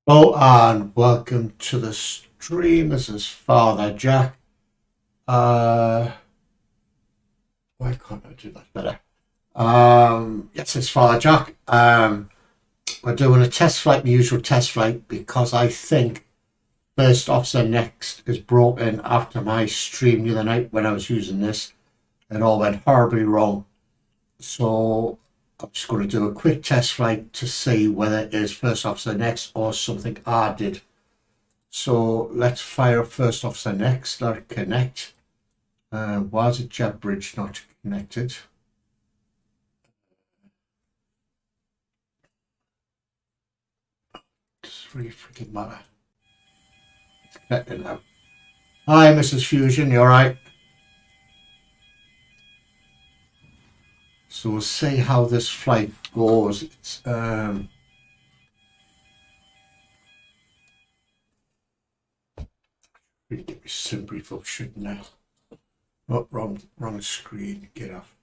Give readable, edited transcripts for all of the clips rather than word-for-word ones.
Hello and welcome to the stream. This is Father Jack. Why can't I do that better? Yes, it's Father Jack. We're doing a test flight, the usual test flight, because I think First Officer Next is broken after my stream the other night when I was using this. It all went horribly wrong. So I'm just going to do a quick test flight to see whether it is First Officer Next or something I did. So let's fire up First Officer Next. Let it connect. Why is it JetBridge not connected? Does really freaking matter? It's connected now. Hi, Mrs. Fusion. You all right? So we'll see how this flight goes. It's really get me sim brief up, shouldn't I? Oh, wrong screen. Get off.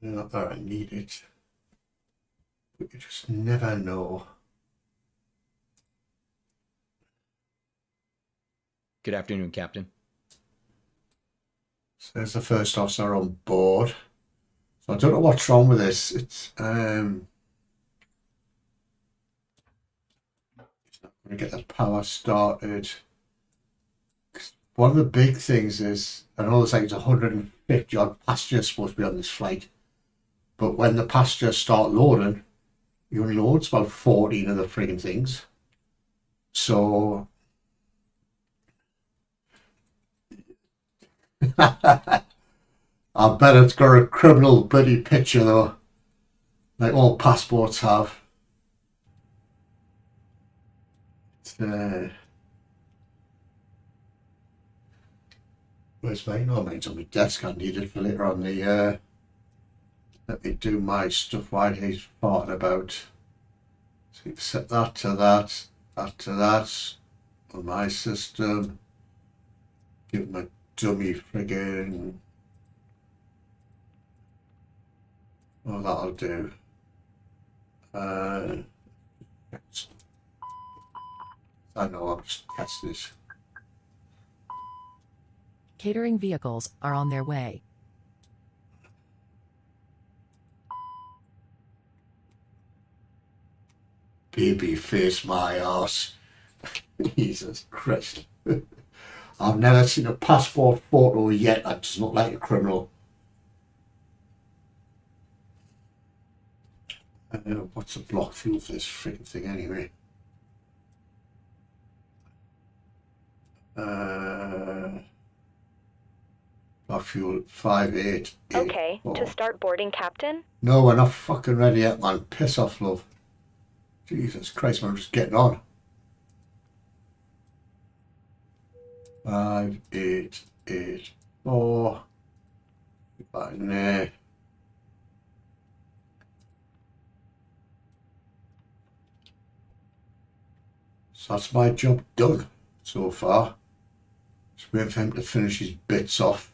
Not that I need it. But you just never know. Good afternoon, Captain. So there's the first officer on board. So I don't know what's wrong with this. It's not going to get the power started. One of the big things is, I know there's like 150 odd passengers supposed to be on this flight, but when the passengers start loading, you only load about 14 of the frigging things. So I bet it's got a criminal bloody picture though, like all passports have. Where's mine? Oh, mine's on my desk. I need it for later on the. Let me do my stuff while he's farting about. So you set that to that, that to that on my system. Give him a dummy friggin'. Oh, that'll do. I know, I'm just testing this. Catering vehicles are on their way. Baby face my ass. Jesus Christ. I've never seen a passport photo yet that does not look like a criminal. What's the block fuel for this freaking thing anyway? Block fuel 588. Okay, to start boarding, Captain? No, we're not fucking ready yet, man. Piss off, love. Jesus Christ, man, I'm just getting on. 5884. Right in there. So that's my job done so far. Just waiting for him to finish his bits off.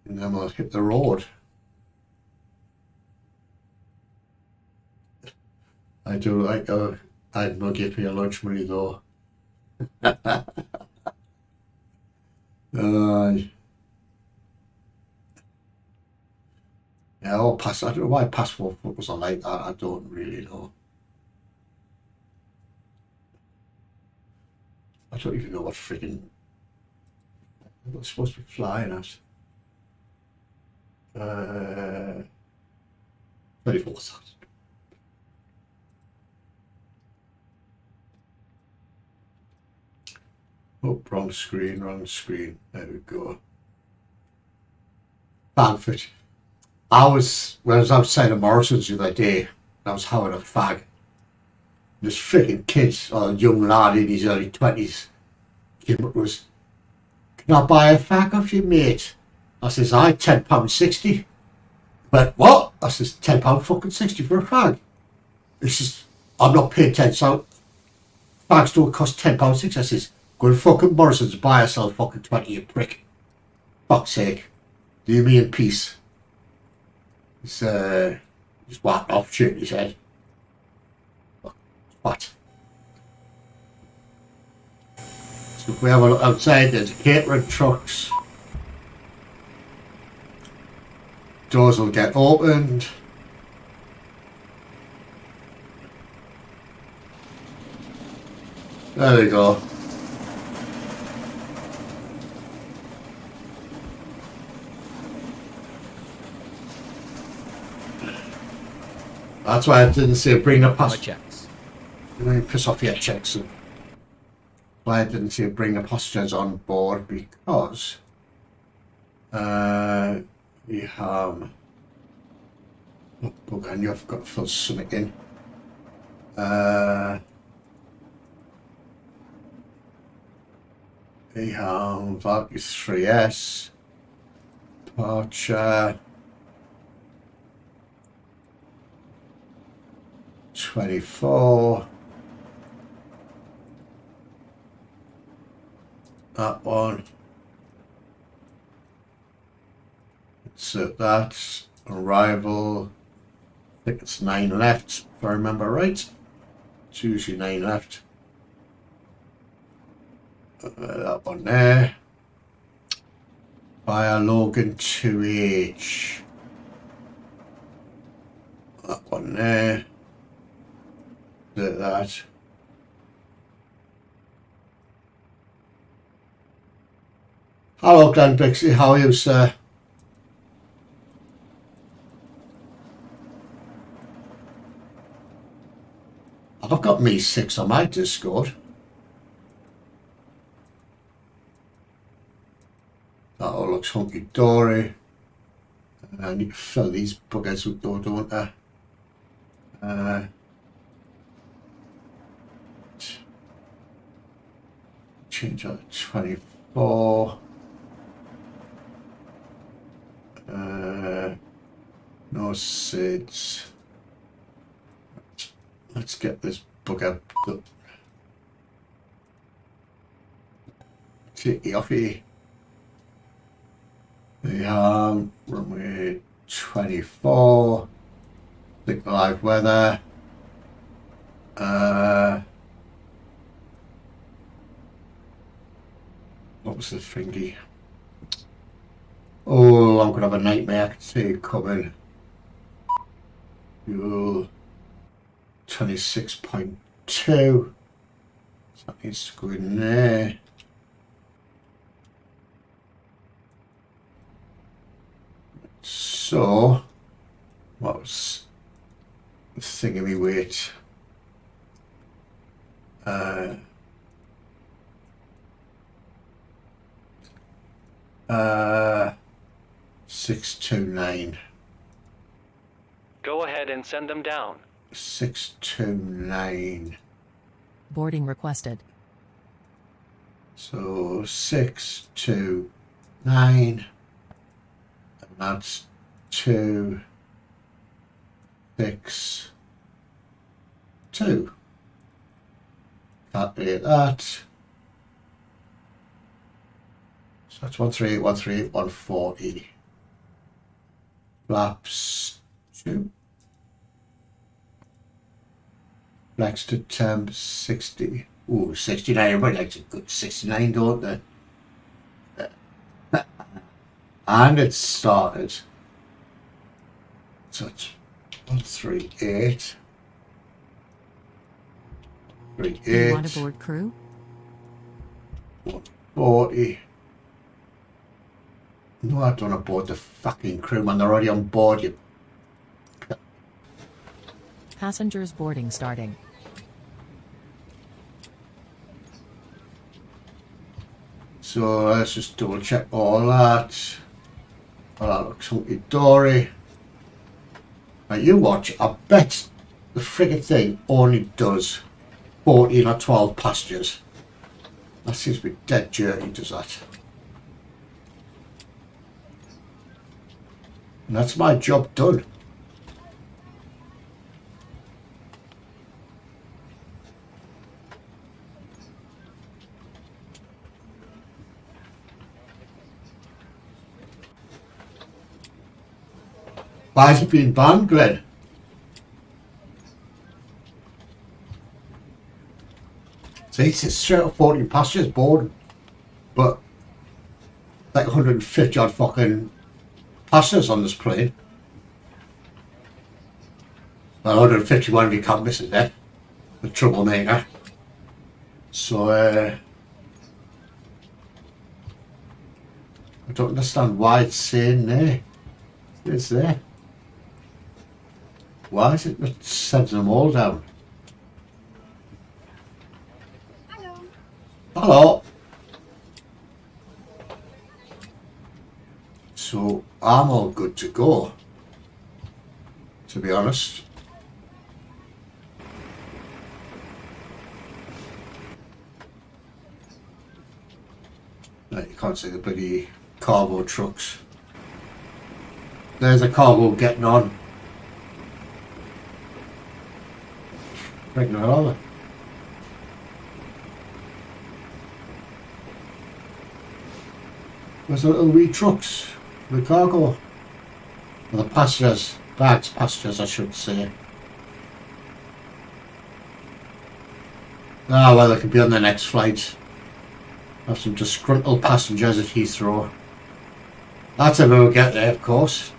And then we'll hit the road. I do like I'd not give me a lunch money though. Yeah, all I don't know why passport photos are like that. I don't really know. I don't even know what friggin' I'm supposed to be flying at. 34,000. Oh, wrong screen, wrong screen. There we go. Banford. When I was outside of Morrison's the other day, and I was having a fag. This freaking kid, or a young lad in his early 20s, came up was, can I buy a fag off you, mate? I says, aye, £10.60. But what? I says, £10 fucking 60 for a fag. He says, I'm not paying 10, so fags don't cost £10.60. I says, go to fucking Morrison's, buy yourself fucking 20, you prick. Fuck's sake. Leave me in peace. He's just whacked off shit, he said. If we have a look outside, there's catering trucks. Doors will get opened. There we go. That's why I didn't say bring the My passengers. checks. Let me piss off your checks. Why I didn't say bring the passengers on board because we have. Oh, and you've got to fill something in. EHAM Valkyrie 3S departure 24. That one. So that's arrival. I think it's 9 left, if I remember right. It's usually 9 left. That one there. Via Logan 2H. That one there. That. Hello, Glenn Bixley. How are you, sir? I've got me 6 on my Discord. That all looks hunky-dory. I need to fill these buggers with though, don't I? Change that to 24. No SIDS. Let's get this bugger up. Take it off here. Runway 24. Think live weather. What was the thingy? Oh, I'm gonna have a nightmare. I can see it coming. Fuel 26.2. So that needs to go in there. So, what was the thingy weight? 629. Go ahead and send them down. 629. Boarding requested. So 629. And that's 2, 6, 2. Calculate that. So that's 138, 138, 140. Flaps 2. Flex to temp 60. Ooh, 69. Everybody likes a good 69, don't they? And it started. So it's 138. Do you 38. want a board crew? 140. No, I don't want to board the fucking crew, man. They're already on board, you. Passengers boarding starting. So let's just double check all that. All that looks hunky-dory. Now you watch, I bet the friggin' thing only does 14 or 12 passengers. That seems to be dead jerky, does that? And that's my job done. Why has it been banned, Glenn? See, it's straight up 14 passengers board. but like 150 odd fucking passengers on this plane. Well, 151 if you can't miss it there. The troublemaker. So, I don't understand why it's saying there. It's there. Why is it not sending them all down? Hello. Hello. So I'm all good to go, to be honest. Right, you can't see the bloody cargo trucks. There's a cargo getting on. Pregnant over. Where's the little wee trucks? The cargo? Or the passengers? Passengers I should say. Ah, well, they can be on the next flight. Have some disgruntled passengers at Heathrow. That's if we'll get there, of course.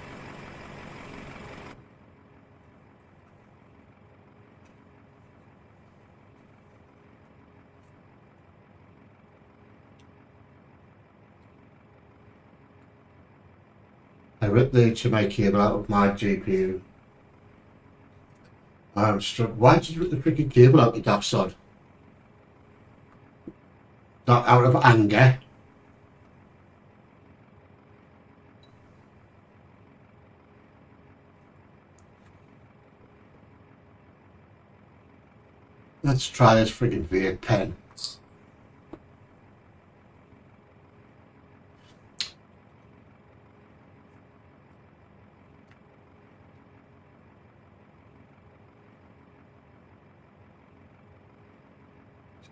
I ripped the HDMI cable out of my GPU. I'm struck. Why did you rip the freaking cable out, you daft sod? Not out of anger. Let's try this freaking vape pen.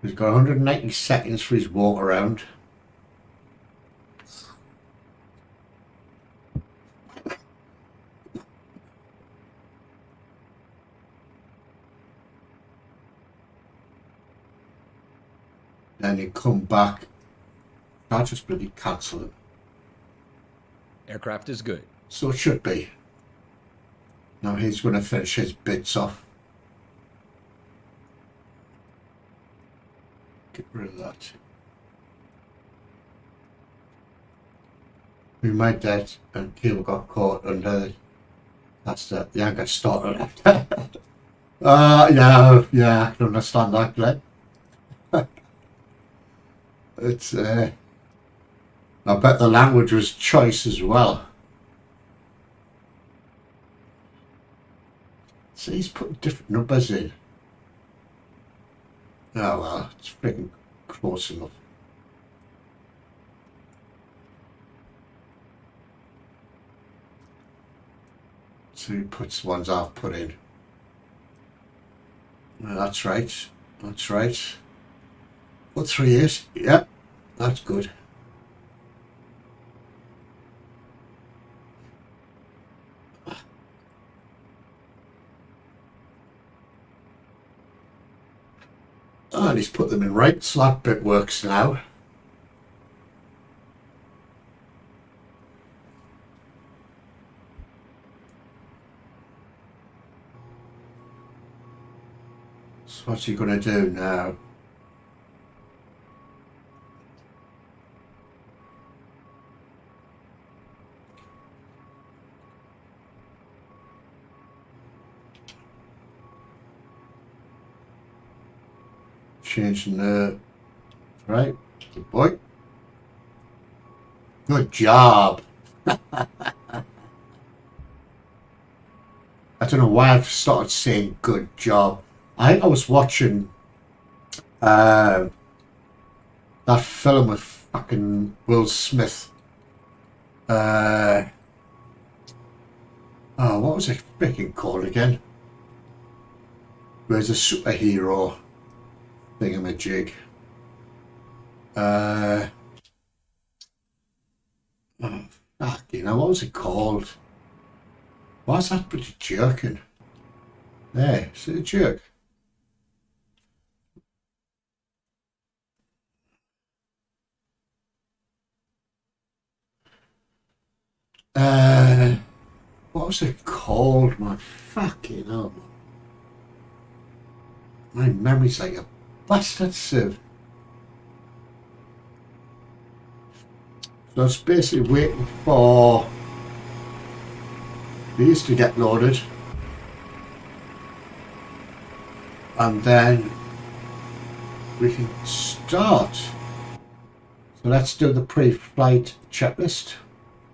He's got 190 seconds for his walk around. Then you come back. I'll just bloody cancel it. Aircraft is good. So it should be. Now he's going to finish his bits off. Get rid of that. We made that and cable got caught under it. That's the anchor started. Yeah, I can understand that, Glenn. It's I bet the language was choice as well. So he's putting different numbers in. Oh well, it's freaking close enough. So he puts the ones I've put in. No, that's right. That's right. What, 3 years? Yep, that's good. And he's put them in right, so that bit works now. So what's he going to do now? Changing the right, good boy. Good job. I don't know why I've started saying good job. I think I was watching that film with fucking Will Smith. Oh, what was it freaking called again? Where's a superhero thingamajig? Oh, fuck, you know, what was it called? Why is that pretty jerking? There, see the jerk? What was it called, man? Fucking hell, man. My memory's like a bastard sieve. So it's basically waiting for these to get loaded. And then we can start. So let's do the pre-flight checklist.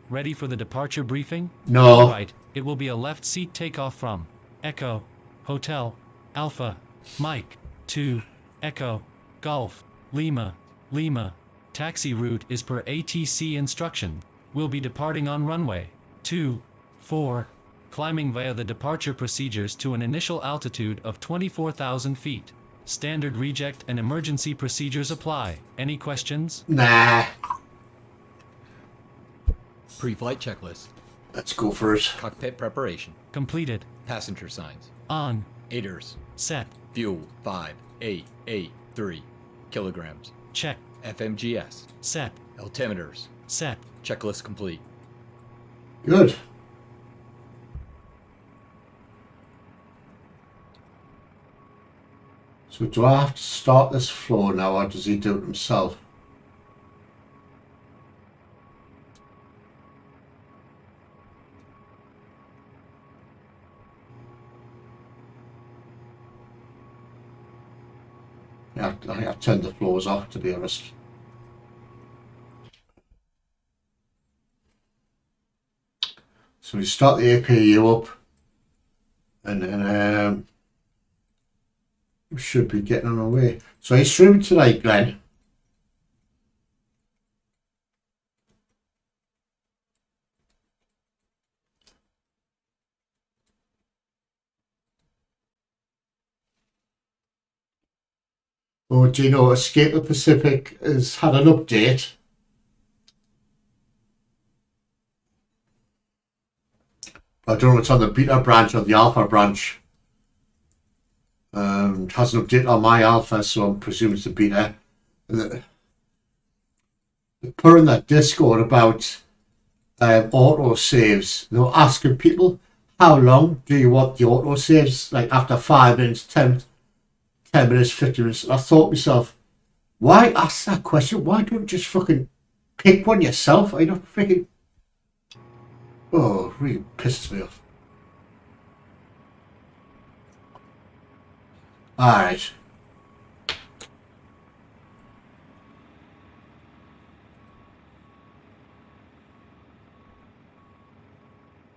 Ready for the departure briefing? No. Alright, it will be a left seat takeoff from Echo, Hotel, Alpha, Mike, 2, Echo, Golf, Lima, Lima. Taxi route is per ATC instruction. We'll be departing on runway 24, climbing via the departure procedures to an initial altitude of 24,000 feet. Standard reject and emergency procedures apply. Any questions? Nah. Pre-flight checklist. Let's go for it. Cockpit preparation. Completed. Passenger signs. On. Aiders. Set. Fuel 5883 kilograms. Check. FMGS. Set. Altimeters. Set. Checklist complete. Good. So do I have to start this floor now, or does he do it himself? Yeah, I think I've turned the floors off, to be honest. So we start the APU up, and then we should be getting on our way. So he's streaming tonight, Glenn. Oh, do you know, Escape the Pacific has had an update. I don't know if it's on the beta branch or the alpha branch. It hasn't updated on my alpha, so I'm presuming it's the beta. They put in that Discord about auto saves. They were asking people, how long do you want the auto saves? Like after 5 minutes, 10 minutes, 50 minutes. And I thought to myself, why ask that question? Why don't you just fucking pick one yourself? Are you not freaking... Oh, it really pisses me off. Alright.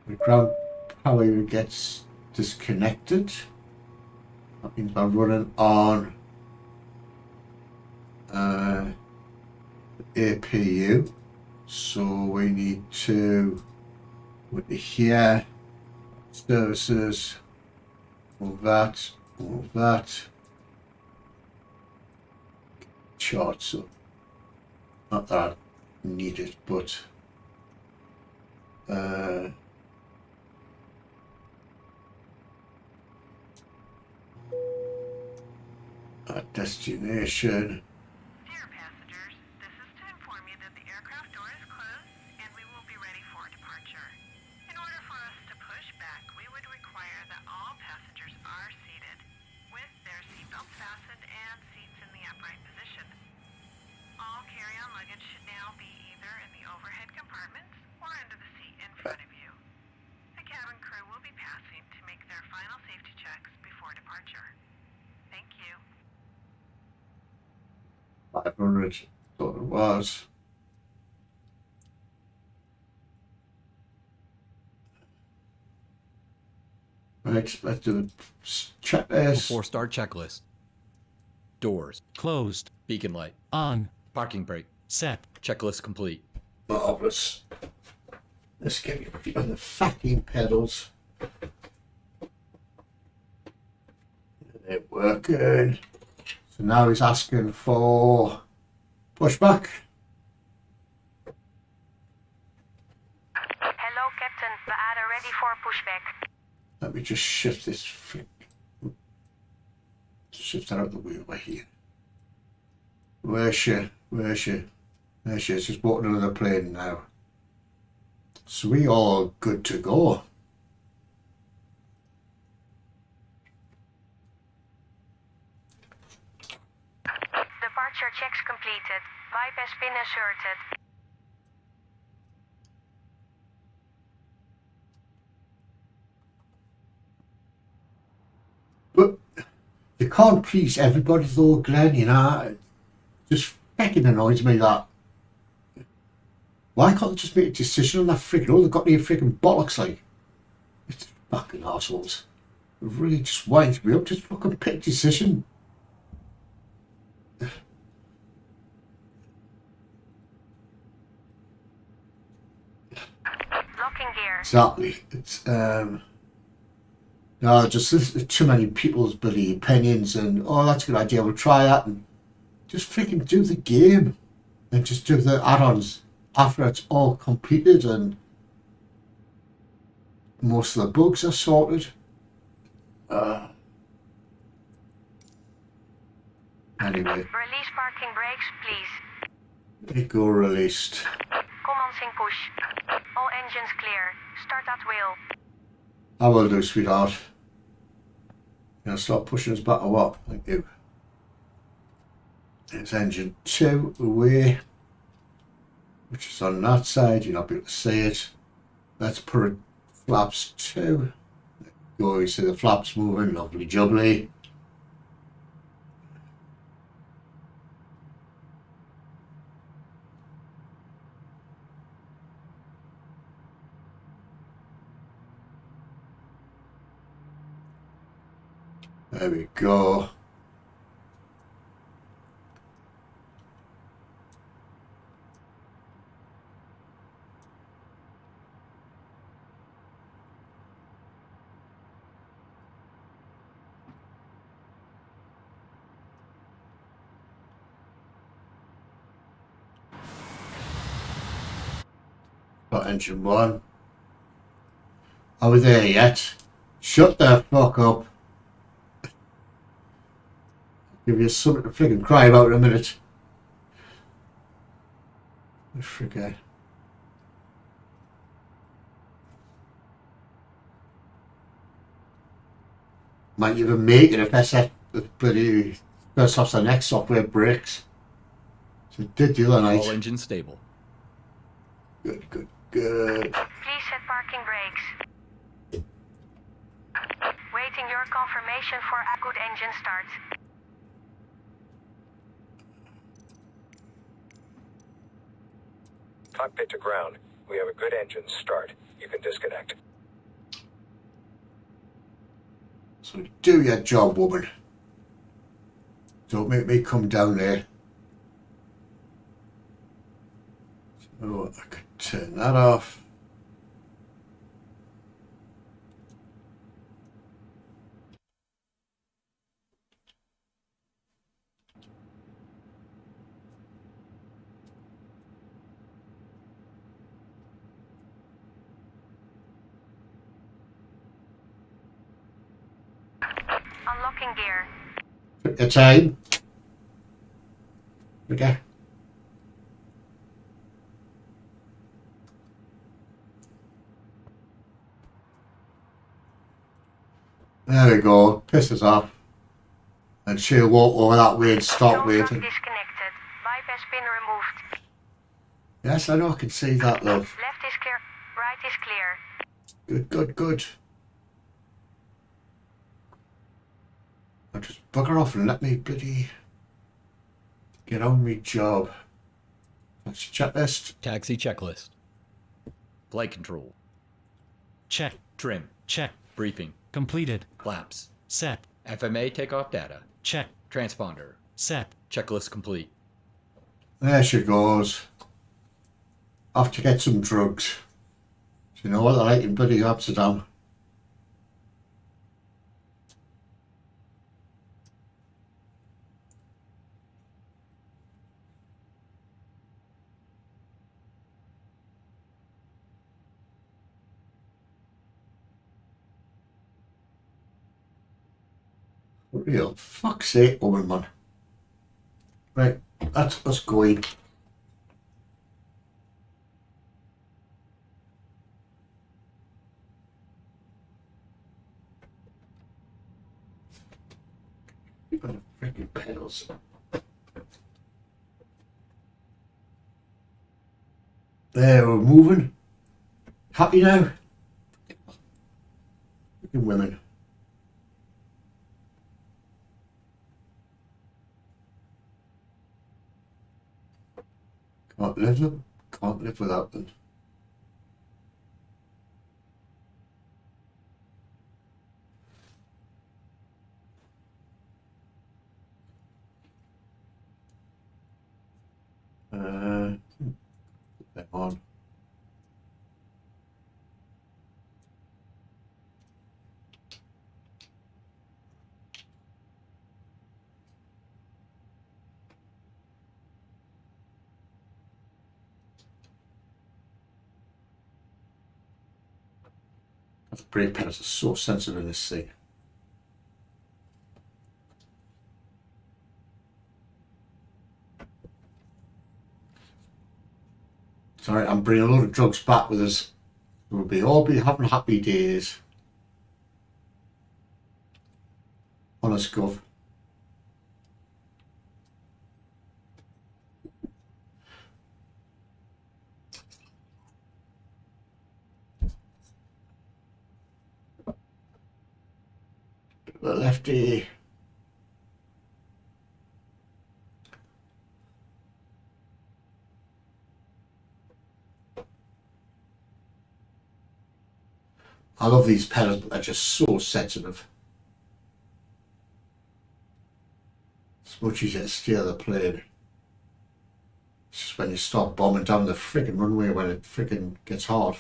The ground power gets disconnected. That means I'm running on APU. So we need to go to here, services, all that. Charts up. Not that I need it, but our destination. Dear passengers, this is to inform you that the aircraft door is closed and we will be ready for departure. In order for us to push back, we would require that all passengers are seated, with their seatbelts fastened and seats in the upright position. All carry-on luggage should now be either in the overhead compartments or under the seat in front of you. The cabin crew will be passing to make their final safety checks before departure. Thank you. 500, thought it was. Right, let's do the checklist. Before start checklist. Doors. Closed. Beacon light. On. Parking brake. Set. Checklist complete. Marvelous. Let's get your feet on the fucking pedals. They're working. So now he's asking for pushback. Hello, Captain. We are ready for pushback. Let me just shift this. Shift that out the way over here. Where's she? Where's she? There she is. She's bought another plane now. So we all good to go. Departure checks completed. Bypass pin inserted. But you can't please everybody though, Glenn, you know. It just fucking annoys me that. Why can't they just make a decision on that freaking road? They've got any freaking bollocks like. It's fucking assholes. They really just winds me up. Just fucking pick a decision. Locking gear. Exactly. It's no, just there's too many people's bloody opinions and oh that's a good idea, we'll try that, and just freaking do the game and just do the add-ons after it's all completed and most of the bugs are sorted. Anyway, Release parking brakes, please. they go released. Commands in push. All engines clear. Start at wheel. I will do, sweetheart. Gonna start pushing us back or what? Thank you. It's engine 2 away, which is on that side. You're not able to see it. Let's put it flaps 2. Go, you see the flaps moving, lovely jubbly. There we go. Got engine 1. Are we there yet? Shut the fuck up. Give you something to freaking cry about in a minute. Fricka. Might even make it if SF the bloody first off the next software breaks. So it did the other night. All engines stable. Good, good, good. Please set parking brakes. Waiting your confirmation for a good engine start. Cockpit to ground. We have a good engine start. You can disconnect. So do your job, woman. Don't make me come down there. So I could turn that off. Unlocking gear. Took your time. Okay. There we go. Piss us off. And she'll walk over that way and stop Fuel truck waiting. disconnected. Bypass pin removed. Yes, I know, I can see that, love. Left is clear. Right is clear. Good, good, good. Now just bugger off and let me bloody get on me job. That's your checklist. Taxi checklist. Flight control. Check. Trim. Check. Briefing. Completed. Flaps. Set. FMA takeoff data. Check. Transponder. Set. Checklist complete. There she goes. Off to get some drugs. Do you know what they're like in bloody Amsterdam? For real, fuck's sake, woman, man. Right, that's us going. Freaking pedals. There, we're moving. Happy now? Freaking women. Can't live them. Can't live without them. Put that on. The brake pedals are so sensitive in this thing. Sorry, I'm bringing a lot of drugs back with us. We'll all be having happy days. Honest Gov. The lefty. I love these pedals, but they're just so sensitive. It's much easier to steer the plane. It's just when you start bombing down the freaking runway when it freaking gets hard.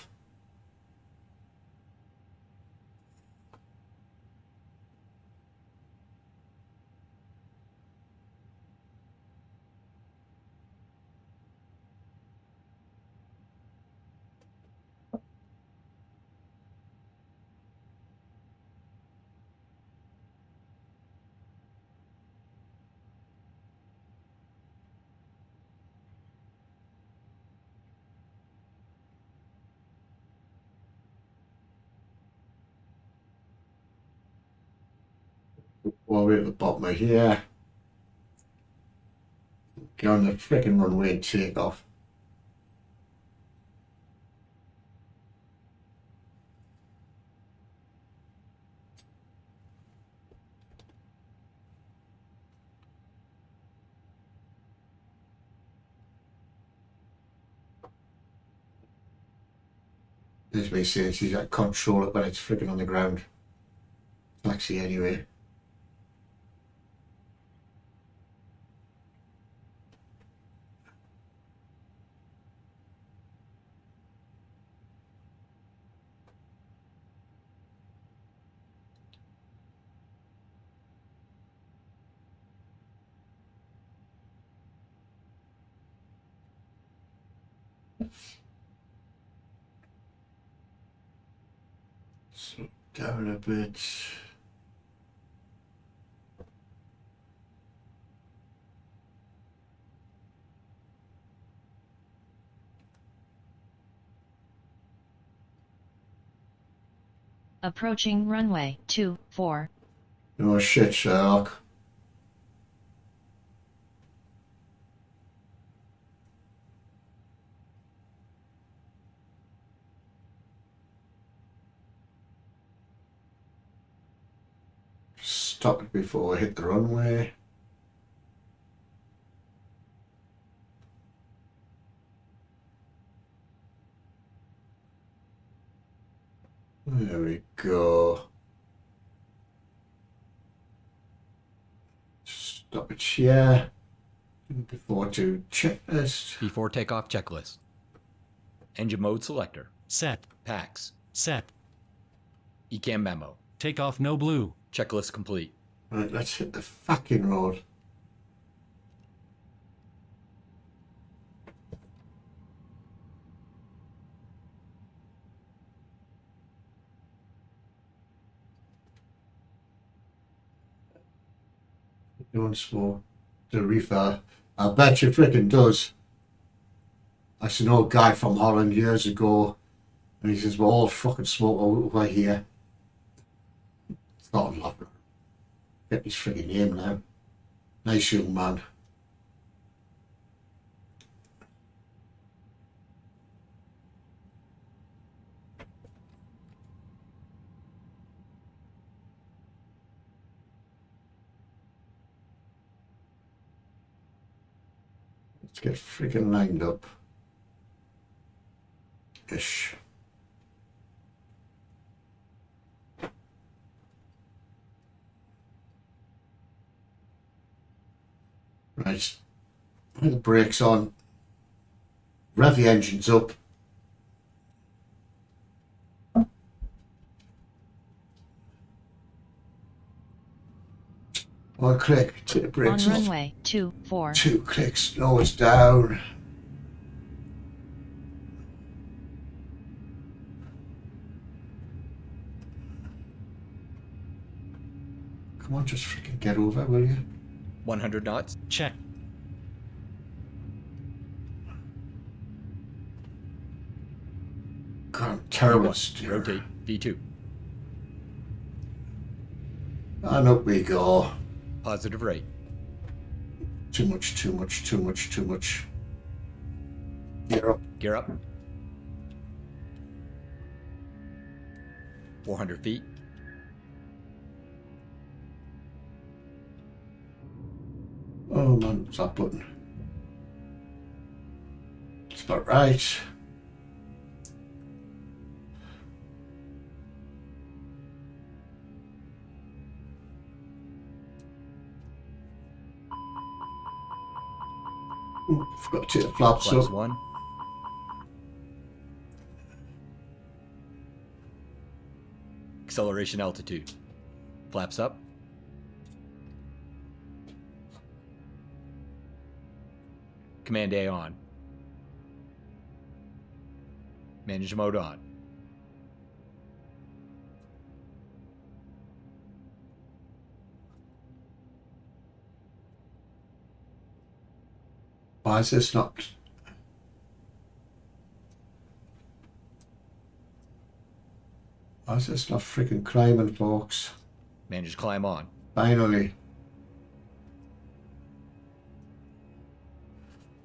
All the way at the bottom of here. Get on the freaking runway and take off. There's me saying she's got control it when it's freaking on the ground. Taxi anyway. Slow down a bit. Approaching runway 24. Oh shit, Sherlock. Stop it before I hit the runway. There we go. Stop it here. Before to checklist. Before takeoff checklist. Engine mode selector. Set. Packs. Set. ECAM memo. Takeoff no blue. Checklist complete. Right, let's hit the fucking road. Doing smoke the reefer. I bet you freaking does. I seen an old guy from Holland years ago, and he says, "We're all fucking smoke over here." It's not laughing. Get his freaking name now. Nice young man. Let's get freaking lined up. Ish. Right. Put the brakes on. Rev the engines up. One click. Take the On brakes off. runway 24. 2 clicks. Slow us down. Come on, just freaking get over, will you? 100 knots. Check. God, I'm terrible. V1. Rotate. V2. And up we go. Positive rate. Too much, too much, too much, too much. Gear up. Gear up. 400 feet. Oh man, what's that button? It's about right. Ooh, forgot to take the flaps Flaps up. 1. Acceleration altitude. Flaps up. Command A on. Manage mode on. Why is this not? Why is this not freaking climbing, folks? Manage climb on. Finally.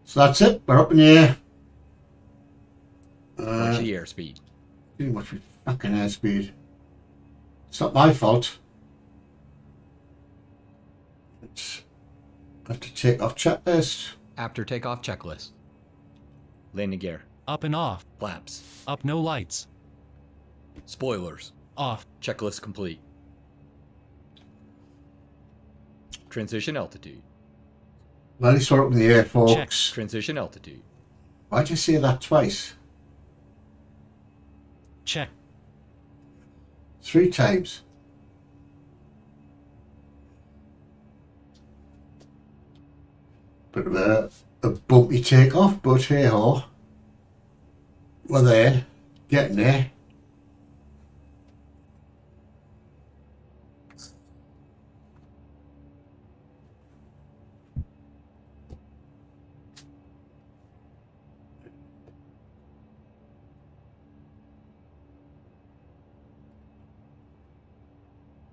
So that's it. We're up in the air. Watch the airspeed. Too much with fucking airspeed. It's not my fault. It's have to take off checklist. After takeoff checklist. Landing gear. Up and off. Flaps. Up no lights. Spoilers. Off. Checklist complete. Transition altitude. Well, it's up in the air, folks. Check. Transition altitude. Why'd you say that twice? Check. 3 times. Bit of a bumpy takeoff, but hey ho. We're there. Getting there.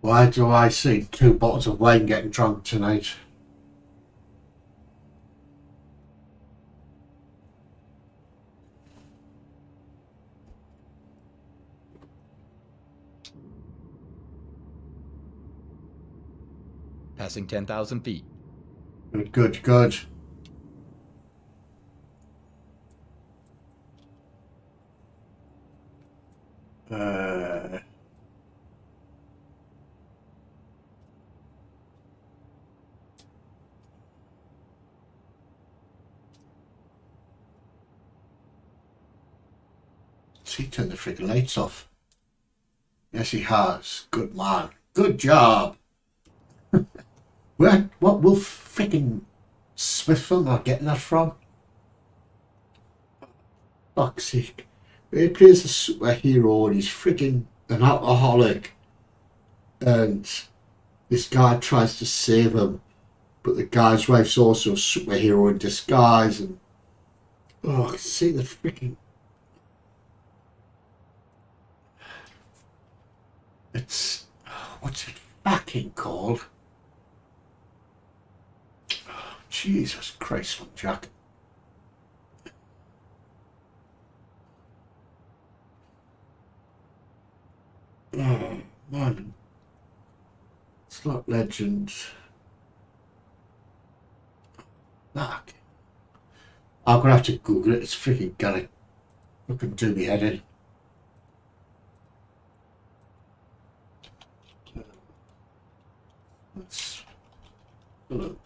Why do I see 2 bottles of wine getting drunk tonight? Passing 10,000 feet. Good, good, good. He turned the freaking lights off. Yes, he has. Good man. Good job. Where? What will freaking Smithville not getting that from? Fuck's sake. He plays a superhero and he's freaking an alcoholic. And this guy tries to save him. But the guy's wife's also a superhero in disguise. And oh, see the freaking... It's... What's it fucking called? Jesus Christ, Jack. Oh, man. Slot Legends. Fuck. I'm gonna have to Google it. It's freaking gonna fucking do me head in. Let's look.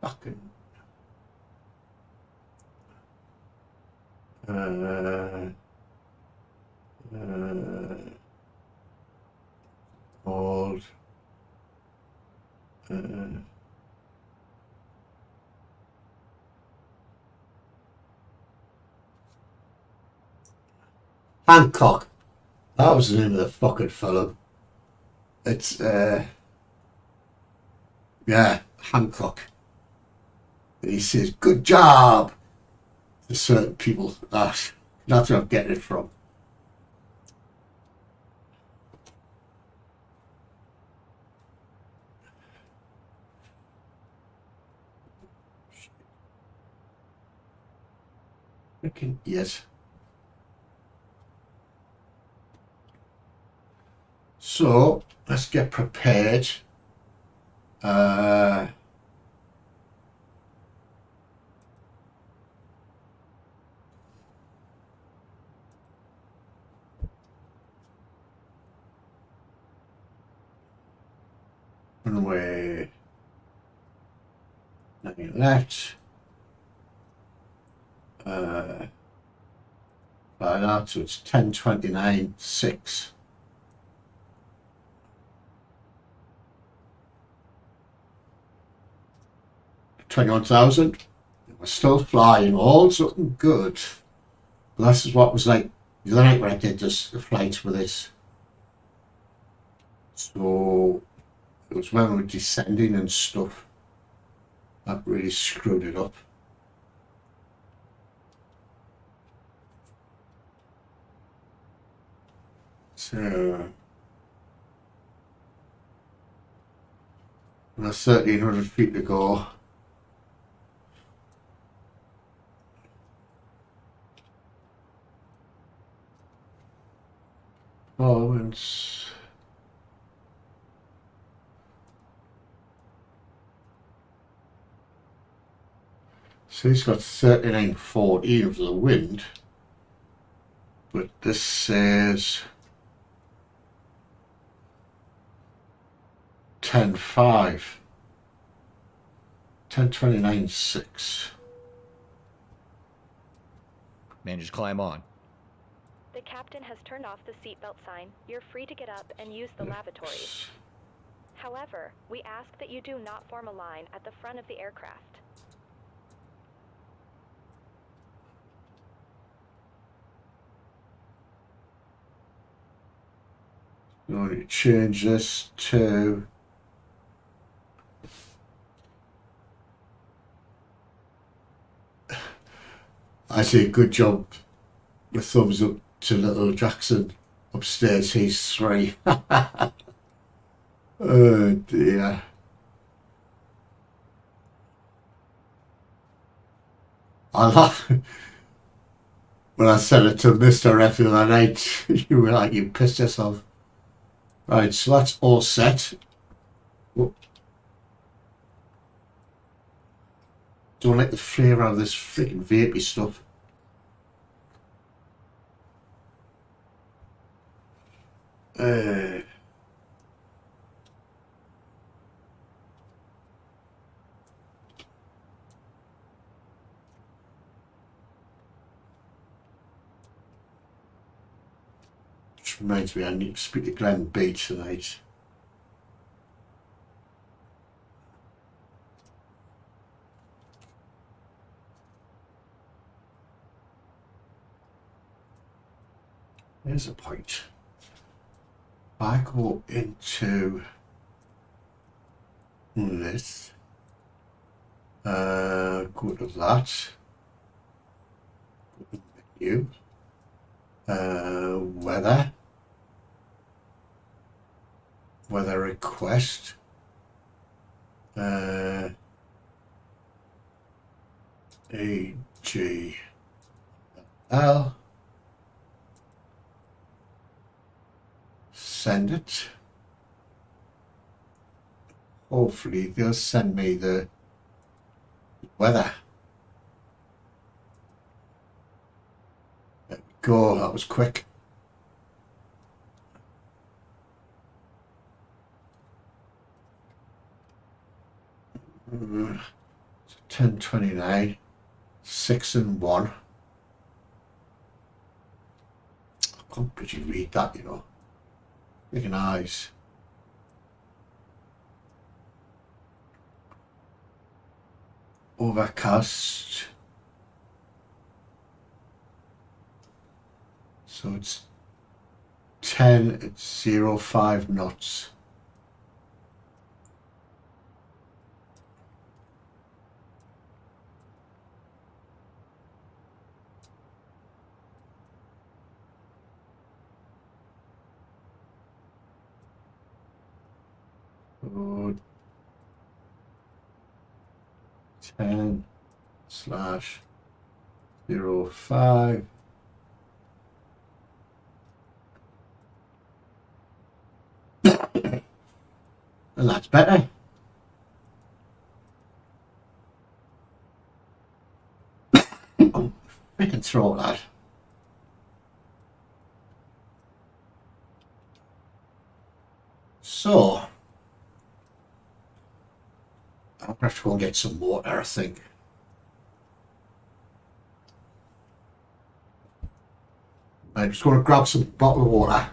Fucking. Old. Hancock. That was the name of the fucking fellow. It's yeah, Hancock. And he says, "Good job," to certain people. That's where I'm getting it from. Freaking yes. So let's get prepared. Runway 9 left. Like that, so it's 10:29.6. $21,000. We're still flying, all something good. But this is what was like the other night when I did this, the flights with this. So it was when we were descending and stuff that really screwed it up. So that's 1,300 feet to go. Performance. So he's got 39.14 for the wind, but this says 10.5, 10:29.6. Man, just climb on. The captain has turned off the seatbelt sign. You're free to get up and use the lavatories. However, we ask that you do not form a line at the front of the aircraft. I'm going to change this to I say good job with thumbs up to little Jackson upstairs. He's 3. Oh dear. I laugh when I said it to Mr. F the other night. You were like, you pissed yourself. Right, so that's all set. Whoop. Don't like the flavour of this freaking vapey stuff. Which reminds me, I need to speak to Glenn B tonight. There's a point. I go into this. Go to that. Go to menu. Weather. Weather request. EGLL. Send it. Hopefully they'll send me the weather. There we go, that was quick. So 10:29, 6 and 1. I can't pretty read that, you know. Freaking eyes. Overcast. So it's 10 at 05 knots. So 10/05. And that's better. Oh, freaking throat, lad. So, I'm going to have to go and get some water, I think. I'm just going to grab some bottled water.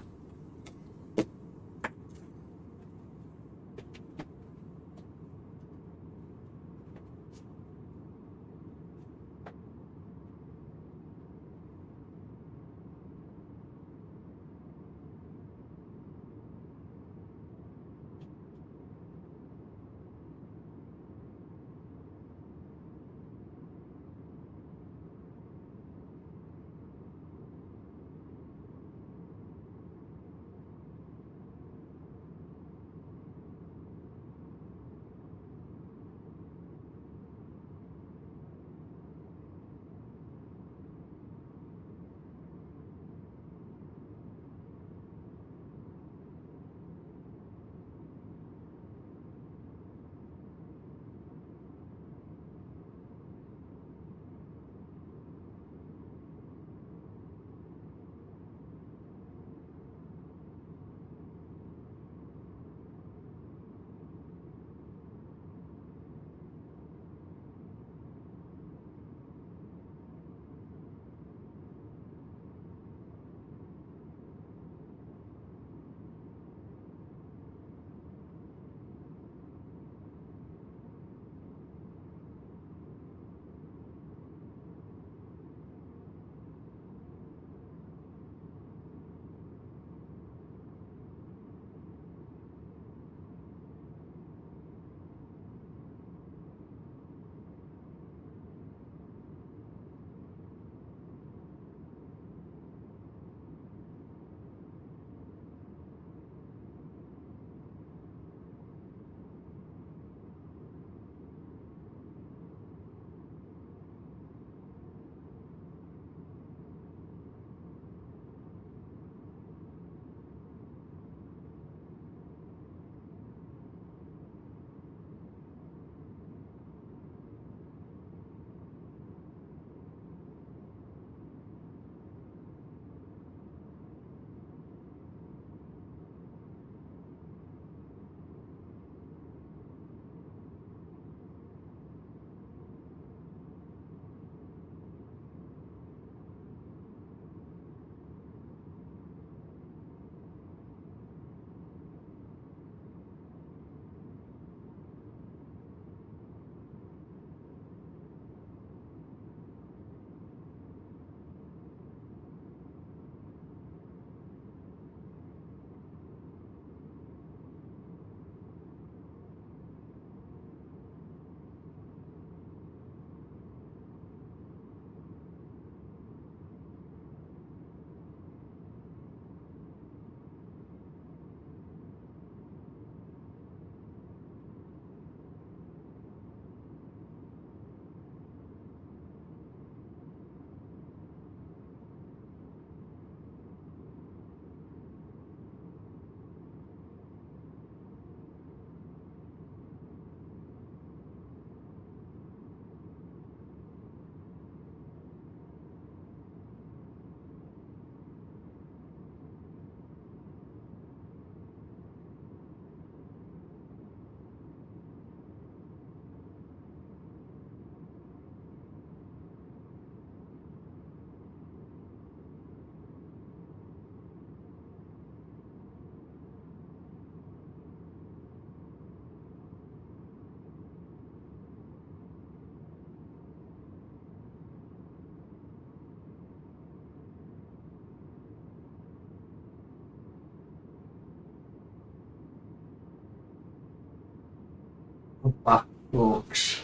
Back, folks.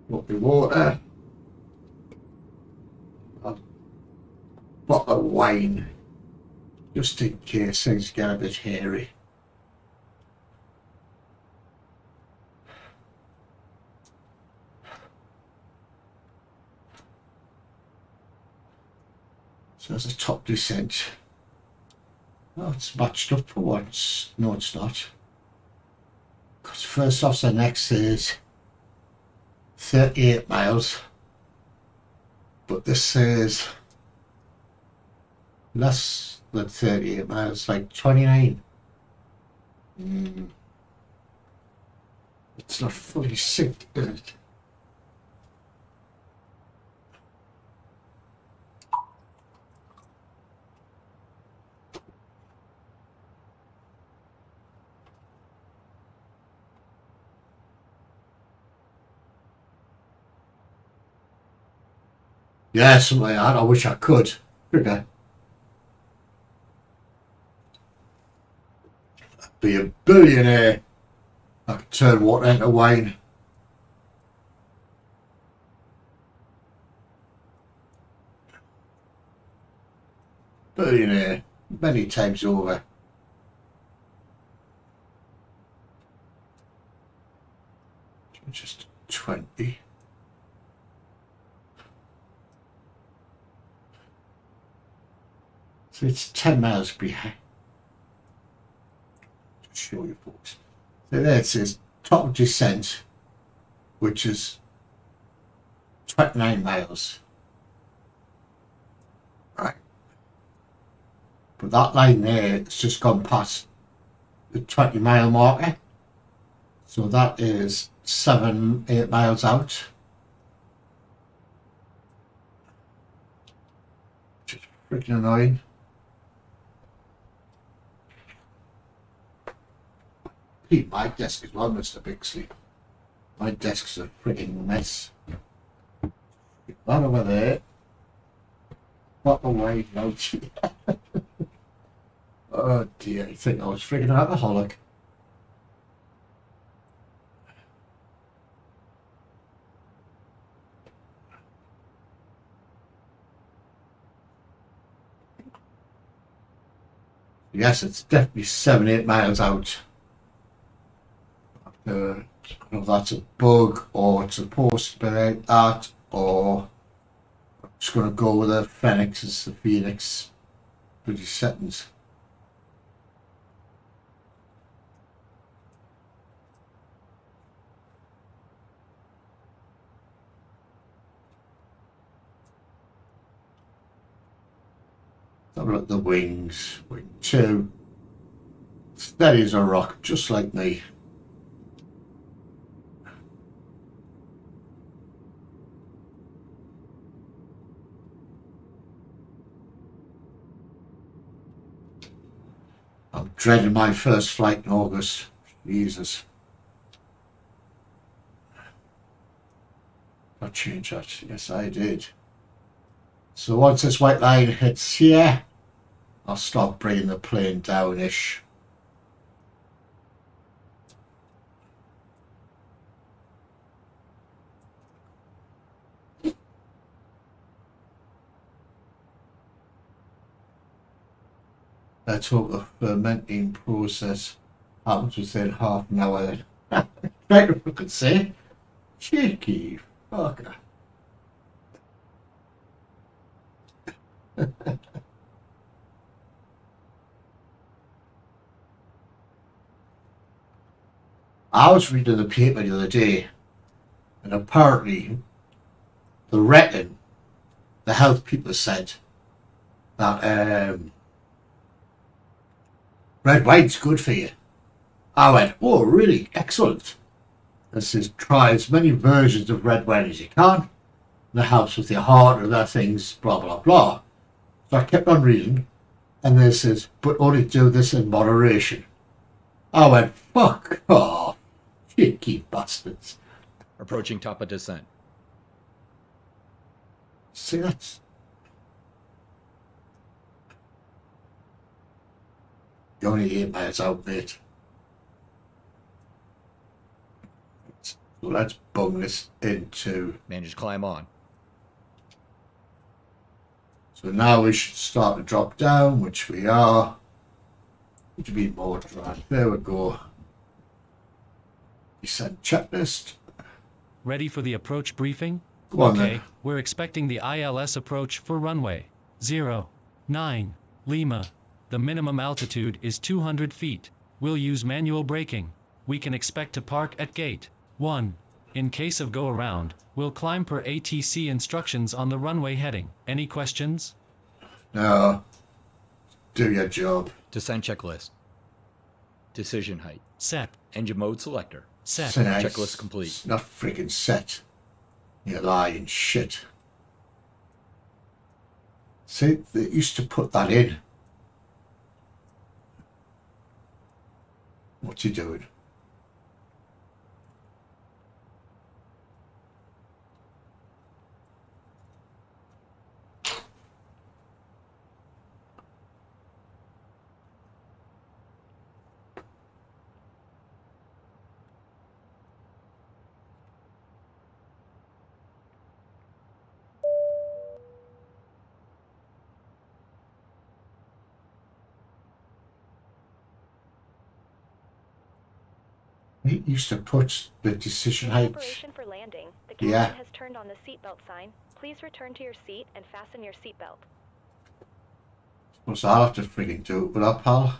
Got the water. A bottle of wine. Just in case things get a bit hairy. So there's a top descent. Oh, it's matched up for once. No, it's not. Because first off, the next is 38 miles. But this says less than 38 miles, like 29. It's not fully synced, is it? Yeah, something like that. I wish I could. Okay. I'd be a billionaire. I could turn water into wine. Billionaire. Many times over. Just 20. So it's 10 miles behind. To show you folks. So there it says top descent, which is 29 miles. Right. But that line there, it's just gone past the 20-mile marker. So that is 7-8 miles out. Just freaking annoying. My desk as well, Mr. Bixley. My desk's a freaking mess. That over there. What away now? Oh dear, I think I was freaking alcoholic. Yes, it's definitely 7-8 miles out. I don't know if that's a bug or it's supposed to be like that, or I'm just going to go with the Fenix as the Phoenix bloody settings. Have a look at the wings. Wing 2. Steady as a rock, just like me. I'm dreading my first flight in August. Jesus. I changed that. Yes, I did. So once this white line hits here, I'll start bringing the plane down-ish. Let's hope the fermenting process happens within half an hour then. Right, I could say. Cheeky fucker. I was reading the paper the other day, and apparently they reckon the health people said that red wine's good for you. I went, oh really? Excellent. It says try as many versions of red wine as you can. That helps with your heart and other things, blah blah blah. So I kept on reading, and then it says, but only do this in moderation. I went, fuck off, cheeky bastards. Approaching top of descent. See, that's... You're only 8 miles out, mate. So let's bung this into. Man, just climb on. So now we should start to drop down, which we are. Which be more drag. There we go. Descent checklist. Ready for the approach briefing? Go on Okay, then. we're expecting the ILS approach for runway 09 Lima. The minimum altitude is 200 feet. We'll use manual braking. We can expect to park at gate 1. In case of go around, we'll climb per ATC instructions on the runway heading. Any questions? No. Do your job. Descent checklist. Decision height. Set. Engine mode selector. Set. Nice. Checklist complete. It's not freaking set. You're lying shit. See, they used to put that in. What's he doing? He used to put the decision height. Preparation for landing. The captain Yeah. has turned on the seatbelt sign. Please return to your seat and fasten your seatbelt. Suppose I'll have to freaking do it with that, pal.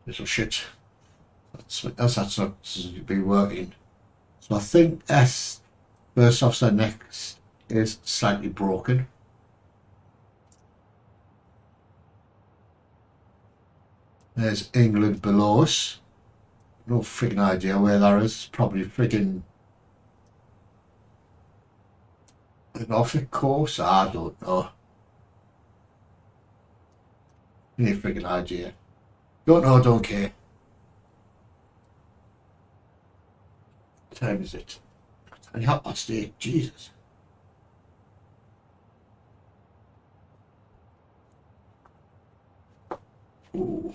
Little shit. That's not be working. So I think S first officer next is slightly broken. There's England below us. No freaking idea where that is. Probably freaking an Norfolk course. I don't know. Any freaking idea. Don't know, don't care. What time is it? And 8:30. Jesus. Ooh.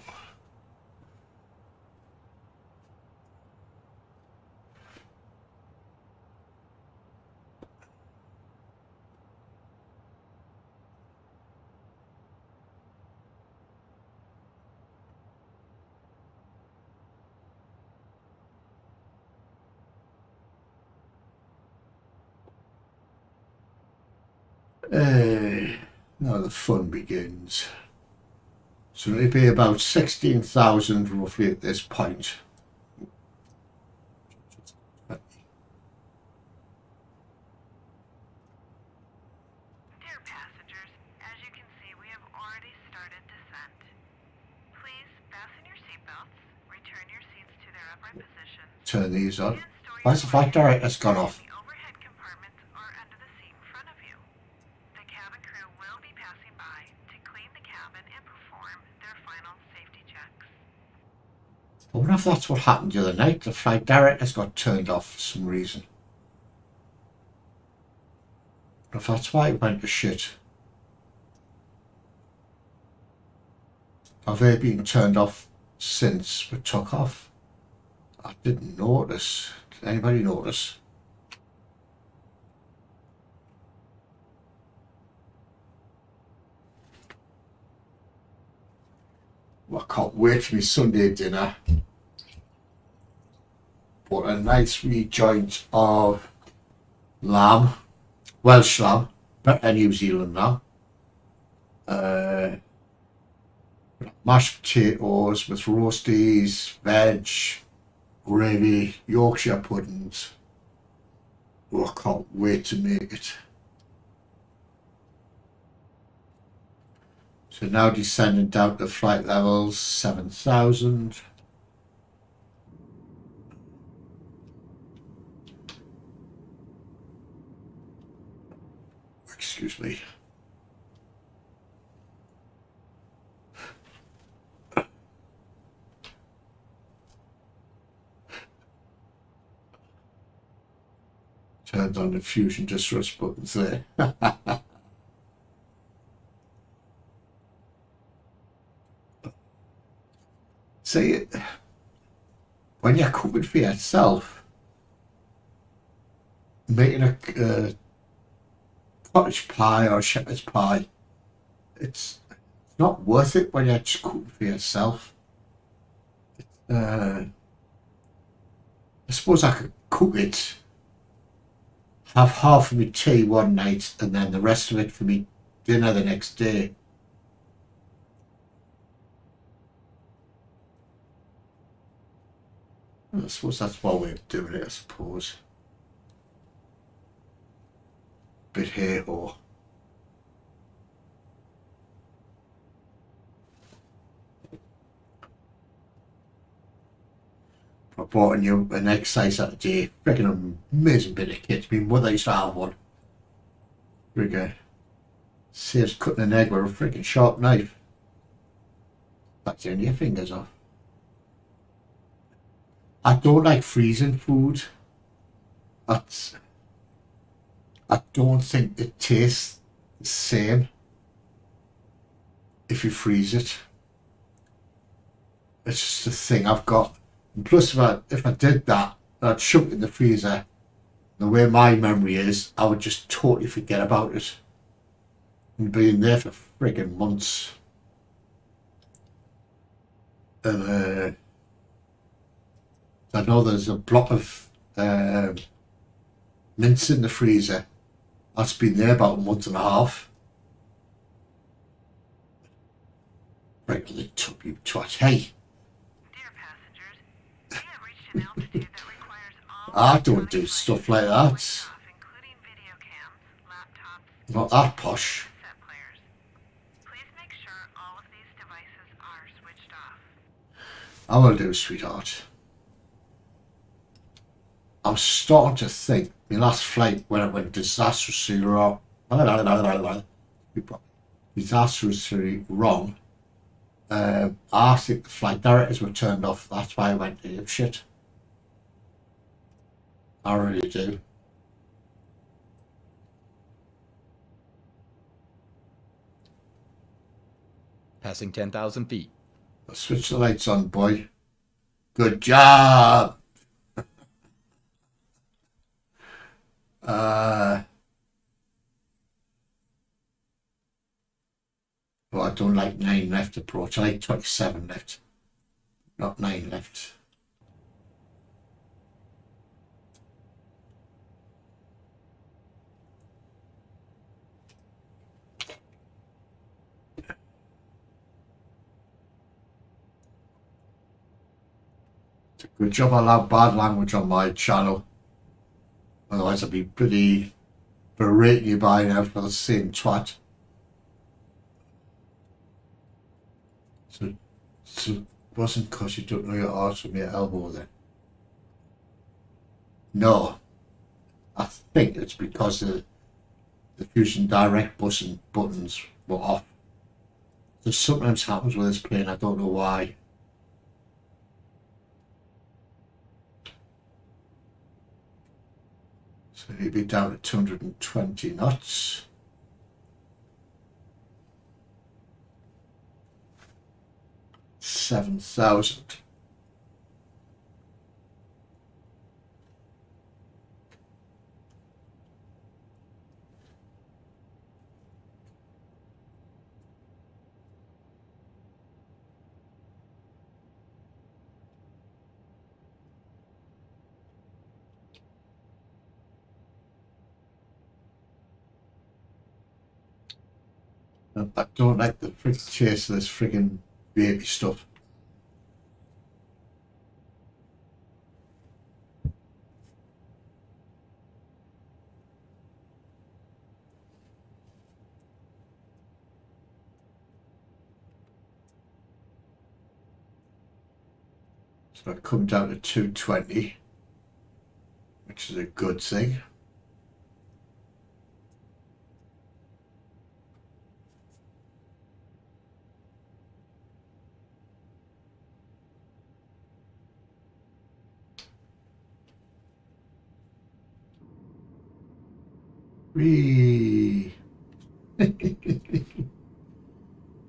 Now the fun begins. So it'll be about 16,000 roughly at this point. Dear passengers, as you can see, we have already started descent. Please fasten your seatbelts, return your seats to their upright positions, Turn these on. and store Why your is the flight director's gone off? The overhead compartments are under the seat in front of you. The cabin crew will be passing by to clean the cabin and perform their final safety checks. I wonder if that's what happened the other night. The flight director's got turned off for some reason. If that's why it went to shit. Have they been turned off since we took off? I didn't notice. Did anybody notice? Well, I can't wait for my Sunday dinner. But a nice wee joint of lamb, Welsh lamb, but a New Zealand lamb. Mashed potatoes with roasties, veg, gravy, Yorkshire puddings. Oh, I can't wait to make it. So now descending down to flight levels 7,000. Excuse me. Turned on the fusion distrust buttons there. See, when you're cooking for yourself, making a cottage pie or a shepherd's pie, it's not worth it when you're just cooking for yourself. I suppose I could cook it, have half of my tea one night and then the rest of it for me dinner the next day. I suppose that's one way of doing it, I suppose. Bit hey-ho. I bought an exercise that day. Freaking amazing bit of kit. My mother used to have one. Freaking saves cutting an egg with a freaking sharp knife. That's turning your fingers off. I don't like freezing food. I don't think it tastes the same if you freeze it. It's just a thing I've got. And plus, if I did that, I'd shove it in the freezer. The way my memory is, I would just totally forget about it. And be in there for friggin' months. And I know there's a block of mince in the freezer. That's been there about a month and a half. Right on the top, you twat. Hey! Dear passengers, we have reached an altitude that requires all I don't do stuff like that. including video cams, laptops, Not that posh. set players. Please make sure all of these devices are switched off. I will do, sweetheart. I'm starting to think my last flight when it went disastrously wrong. Disastrously wrong. I think the flight directors were turned off. That's why I went to shit. I really do. Passing 10,000 feet. Switch the lights on, boy. Good job. But I don't like 9 left approach. I like 27 left, not 9 left. It's a good job I allow bad language on my channel. Otherwise I'd be pretty berating you by now for the same twat. So it wasn't because you don't know your arse from your elbow then? No. I think it's because the Fusion Direct buttons were off. This sometimes happens with this plane, I don't know why. So he'd be down at 220 knots. $7,000. I don't like the friggin' chase of this friggin' baby stuff. So I come down to 220, which is a good thing. Whee!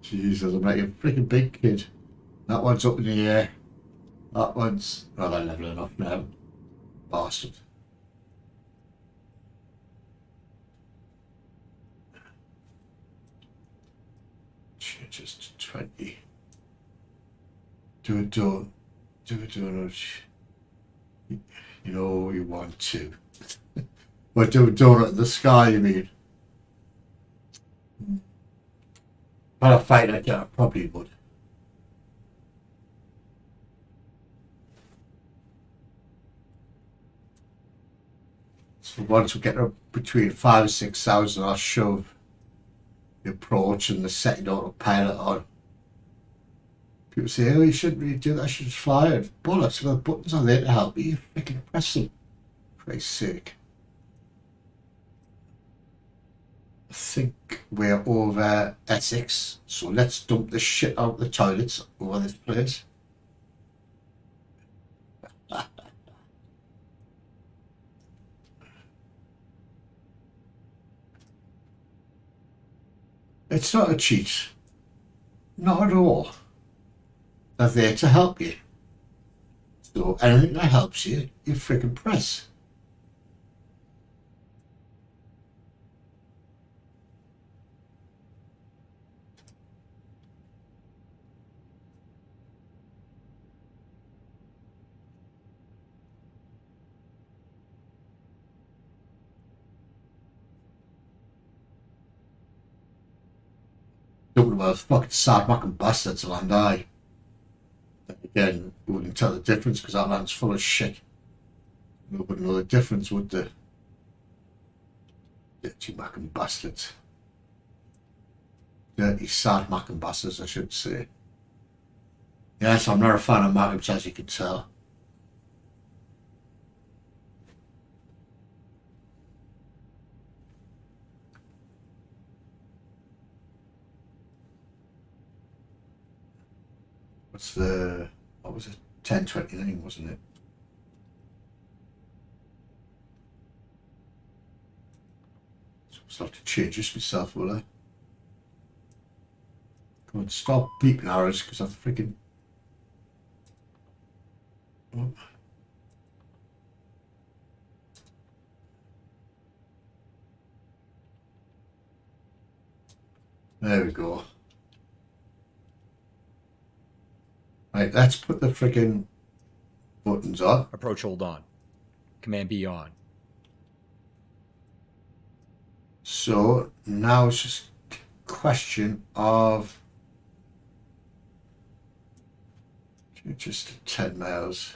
Jesus, I'm like a freaking big kid. That one's up in the air. That one's... Oh, they're leveling up now. Bastard. Changes to 20. Do a donut. Do a donut. You know you want to. Well, do a donut in the sky, you mean? But a fight like that, I probably would. So once we get up between 5,000 and 6,000, I'll shove the approach and the setting autopilot on. People say, oh, you shouldn't really do that, I should just fly it. Bollocks, the buttons are there to help you. You freaking press them. For Christ's sake. I think we're over Essex, so let's dump the shit out the toilets over this place. It's not a cheat. Not at all. They're there to help you. So anything that helps you, you freaking press. Talking about fucking sad-macking bastards land, aye. Again, you wouldn't tell the difference because that land's full of shit. You wouldn't know the difference, would they? Dirty macking bastards. Dirty, sad-macking bastards, I should say. Yes, I'm not a fan of Magnums, as you can tell. What's the... What was it? 1029, wasn't it? So I'll have to change this myself, will I? Come on, stop beeping arrows, because I've freaking... Oh. There we go. Right, let's put the freaking buttons on. Approach hold on. Command B on. So now it's just a question of just 10 miles.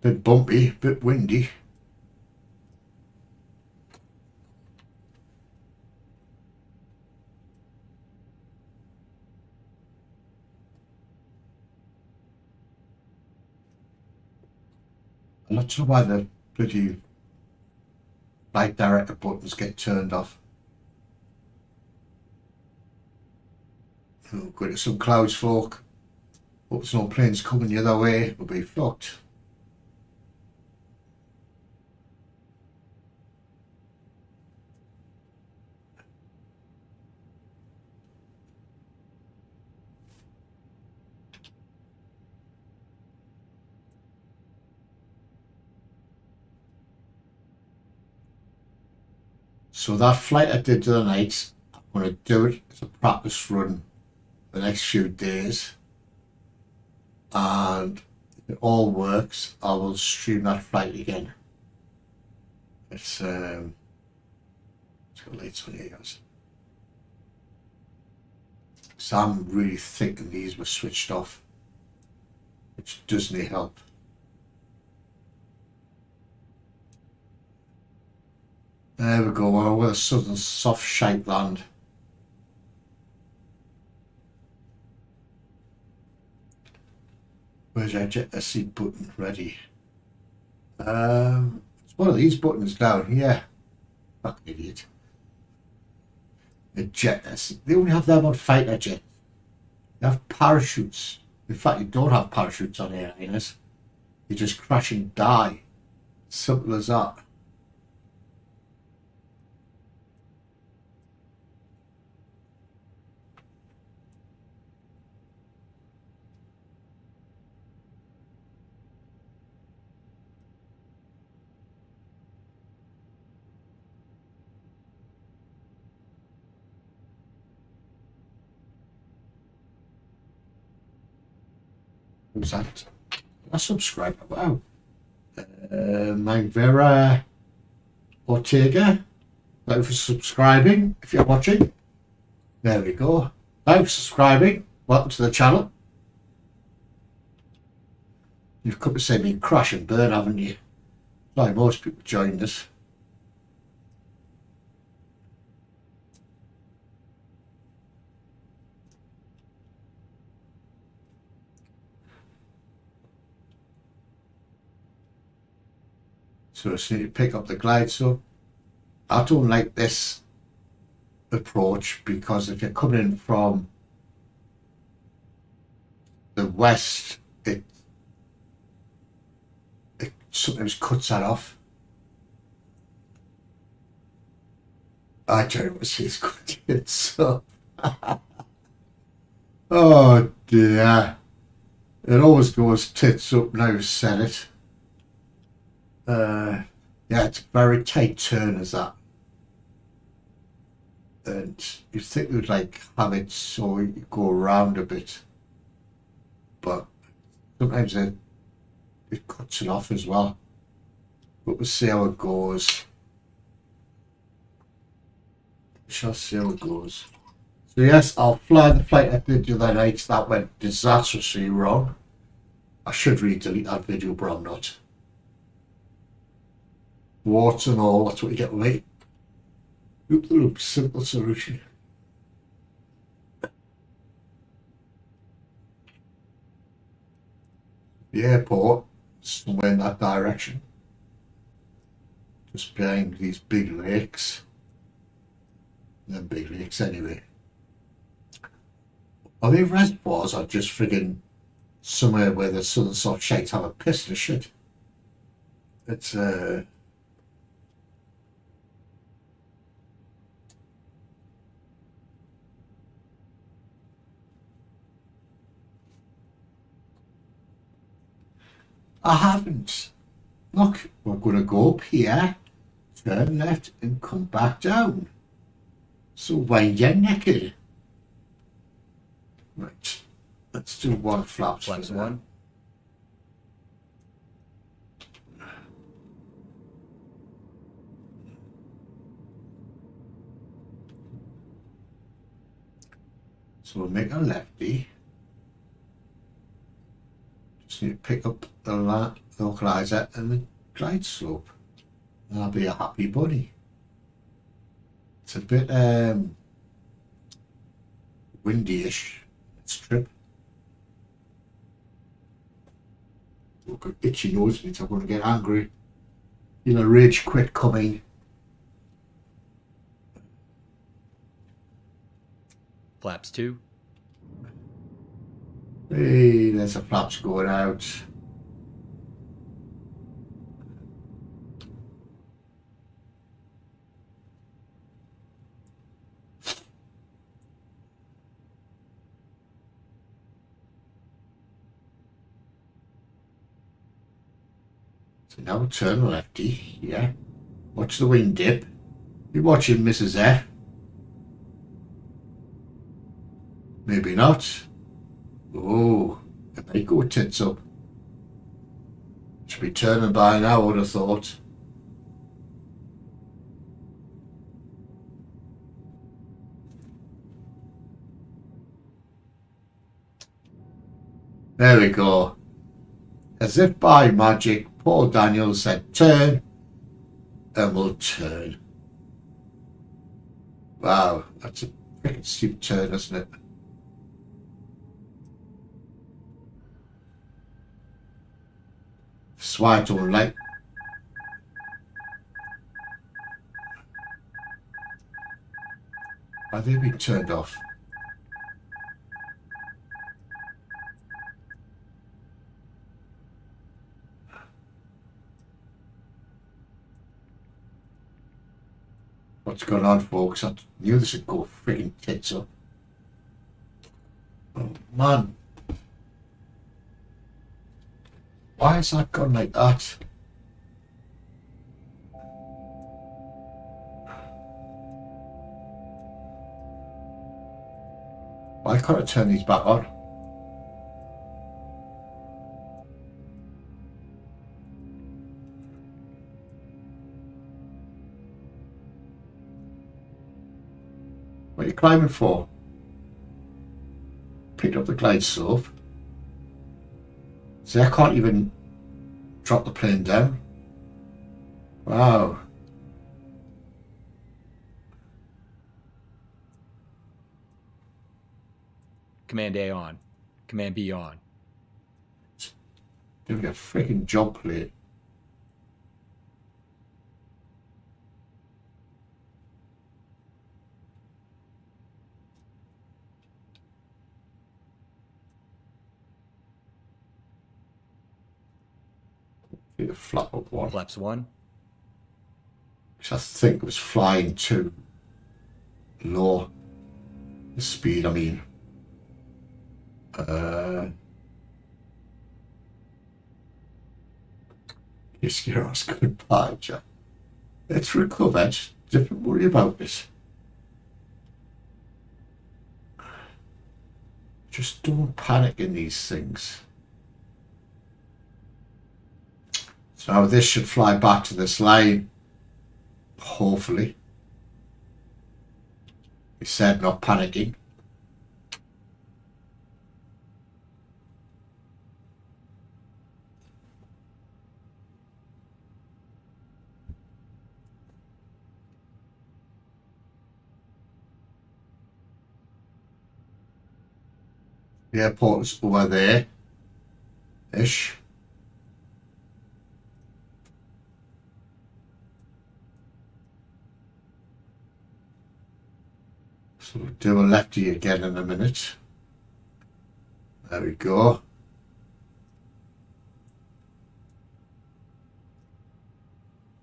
Bit bumpy, bit windy. I'm not sure why the bloody light director buttons get turned off. Oh, go to some clouds, folk. Hope there's no planes coming the other way. We'll be fucked. So that flight I did the other night, I'm going to do it as a practice run the next few days. And if it all works, I will stream that flight again. It's got late 28 hours. So I'm really thinking these were switched off, which doesn't help. There we go, well, we're a southern soft shite land. Where's our jet seat button? Ready. It's one of these buttons down here. Fucking idiot. The jet seat. They only have them on fighter jet. They have parachutes. In fact, you don't have parachutes on airliners. You just crash and die. Simple as that. Who's that? A subscriber. Wow. Vera Ortega. Thank you for subscribing if you're watching. There we go. Thanks for subscribing. Welcome to the channel. You've come to see me crash and burn, haven't you? Like most people joined us. So I just need to pick up the glide. So I don't like this approach because if you're coming in from the west, it sometimes cuts that off. I don't want to see it's good. So oh dear, it always goes tits up now. Said it. Yeah, it's a very tight turn as that, and you think you'd like have it so you go around a bit, but sometimes it cuts it off as well. But we'll see how it goes. We shall see how it goes. So yes, I'll fly the flight I did the other night. That went disastrously wrong. I should really delete that video, but I'm not. Warts and all, that's what you get with me. Loop the loop, simple solution. The airport, somewhere in that direction. Just behind these big lakes. Them big lakes anyway. Are they reservoirs or just friggin' somewhere where the southern soft shades have a piss and shit? It's I haven't. Look, we're going to go up here, turn left and come back down. So wind your naked. Right, let's do one flaps. Flaps one. So we'll make a lefty. Just need to pick up the localizer and the glide slope. And I'll be a happy bunny. It's a bit windy-ish. Let's trip. Look at itchy nose means I'm going to get angry. You know, rage quit coming. Flaps two. Hey, there's the flaps going out. So now turn lefty, yeah. Watch the wing dip. You're watching Mrs. F. Maybe not. Oh, it may go tits up. Should be turning by now, I would have thought. There we go. As if by magic, Paul Daniels said turn, and we'll turn. Wow, that's a freaking steep turn, isn't it? That's why I don't like. Why have they been turned off? What's going on, folks? I knew this would go freaking tits up. Oh, man. Why has that gone like that? Why can't I turn these back on? What are you climbing for? Picked up the glide slope. See, I can't even drop the plane down. Wow. Command A on. Command B on. Doing a freaking jump plate. Need to flap up one. Flaps 1. Which I think was flying too low. The speed, I mean. Yes, you're asking goodbye, Jack. It's recovered. Don't worry about it. Just don't panic in these things. So now this should fly back to this line. Hopefully. He said not panicking. The airport is over there ish. So we'll do a lefty again in a minute. There we go.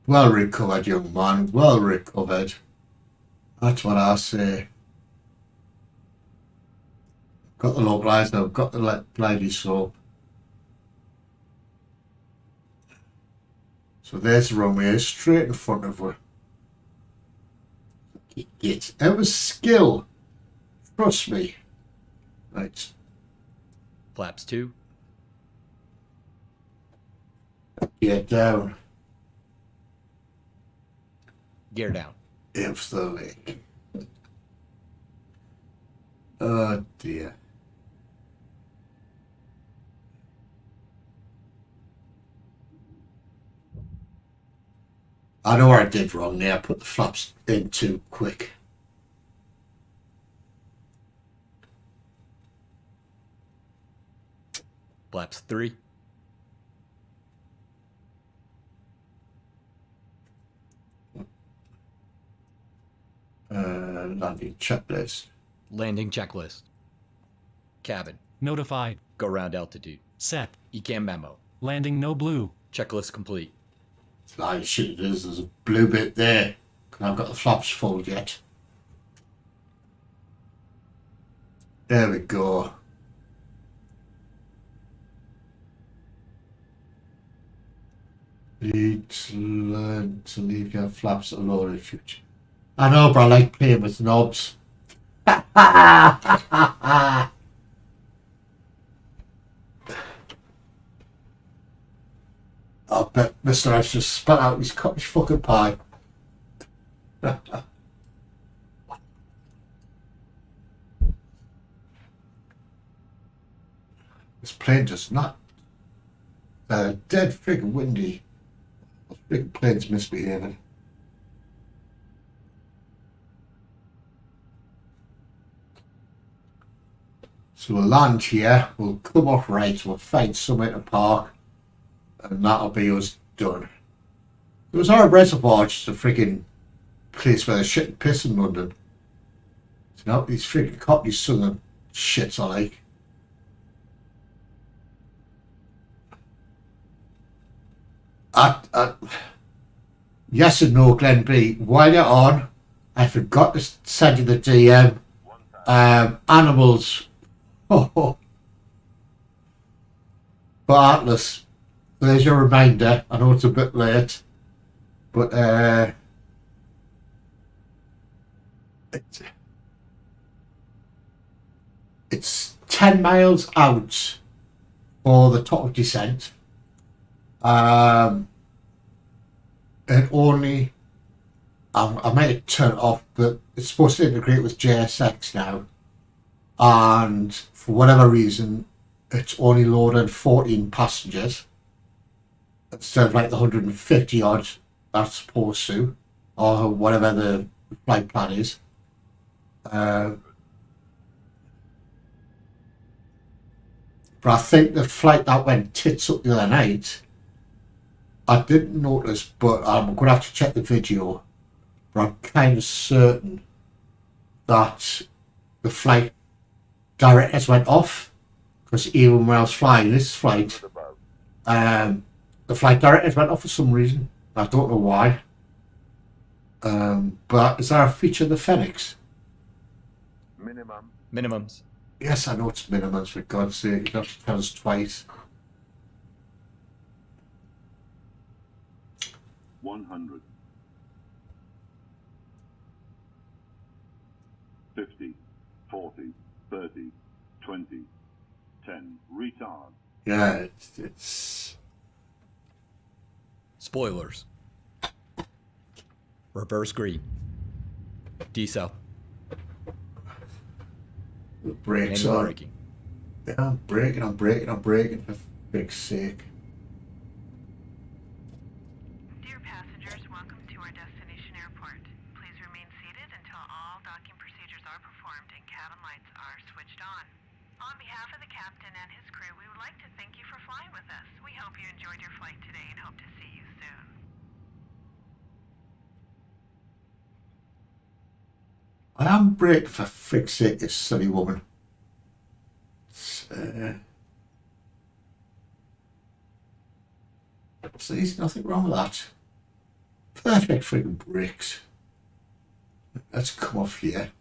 Well recovered, young man. Well recovered. That's what I say. Got the localizer, I've got the glidey slope. So there's the runway, straight in front of her. It was skill. Trust me. Right. Flaps 2. Get down. Gear down. Instantly. Oh dear. I know what I did wrong there. I put the flaps in too quick. Flaps 3. Landing checklist. Landing checklist. Cabin. Notify. Go round altitude. Set. ECAM memo. Landing no blue. Checklist complete. Ah, shit it is. There's a blue bit there. I've got the flaps full yet. There we go. Need to learn to leave your flaps alone in the future. I know, but I like playing with knobs. I bet Mr. X just spat out his cottage fucking pie. This plane does not. Dead friggin' windy. This friggin' plane's misbehaving. So we'll land here, we'll come off right, we'll find somewhere to park, and that'll be us done. There was our reservoir, just a friggin' place where they shit and piss in London. So now these friggin' cockneys southern shits I like. Yes and no, Glen B. While you're on, I forgot to send you the DM. Animals. Oh. But Atlas, there's your reminder. I know it's a bit late, but it's 10 miles out for the top of descent. And only I might turn it off, but it's supposed to integrate with JSX now, and for whatever reason, it's only loading 14 passengers instead of like the 150 odd that's supposed to, or whatever the flight plan is. But I think the flight that went tits up the other night, I didn't notice, but I'm going to have to check the video. But I'm kind of certain that the flight directors went off, because even when I was flying this flight, the flight directors went off for some reason. I don't know why. But is there a feature of the Fenix? Minimums. Yes, I know it's minimums, for God's sake. You don't have to tell us twice. 100. 50, 40, 30, 20, 10. Retard. Yeah, it's Spoilers. Reverse green. Decel. the brakes Manual on. braking. Yeah, I'm braking, for big's sake. Dear passengers, welcome to our destination airport. Please remain seated until all docking procedures are performed and cabin lights are switched on. On behalf of the captain and his crew, we would like to thank you for flying with us. We hope you enjoyed your flight today and hope to see you soon. I am braking, for frick's sake, this silly woman. So there's nothing wrong with that. Perfect freaking brakes. Let's come off here.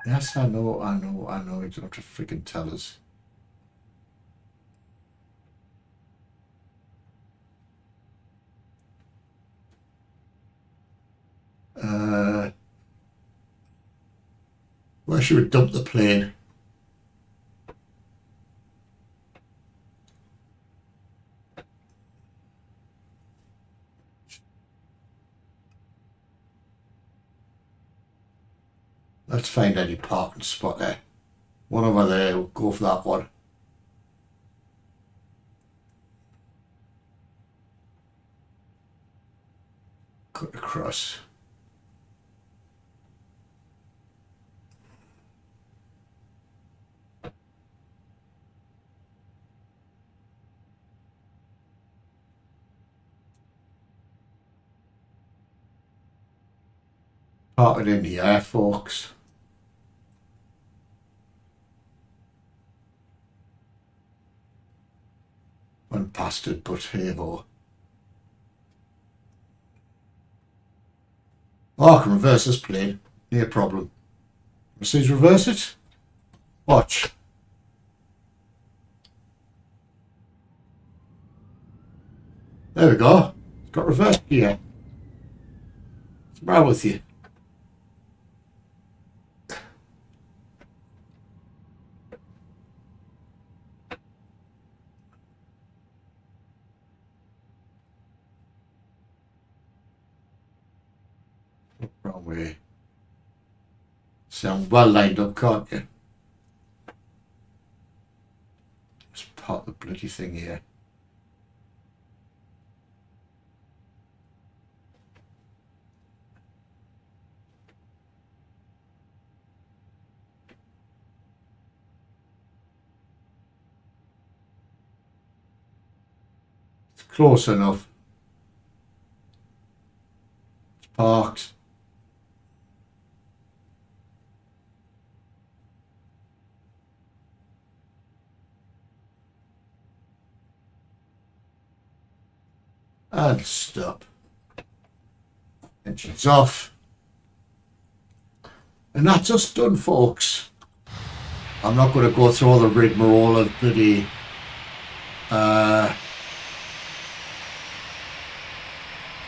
Yes, I know. You don't have to freaking tell us. Where should we dump the plane? Let's find any parking spot there. One over there, we'll go for that one. Cut across. Park it in the air, folks. Went past it, but hey ho. Oh, I can reverse this plane. No problem. Let's reverse it. Watch. There we go. It's got reverse gear. What's the matter with you? Wrong way. Sound well lined up, can't you? Let's park the bloody thing here. It's close enough. It's parked. And stop. Engines off. And that's us done, folks. I'm not going to go through all the rigmarole of bloody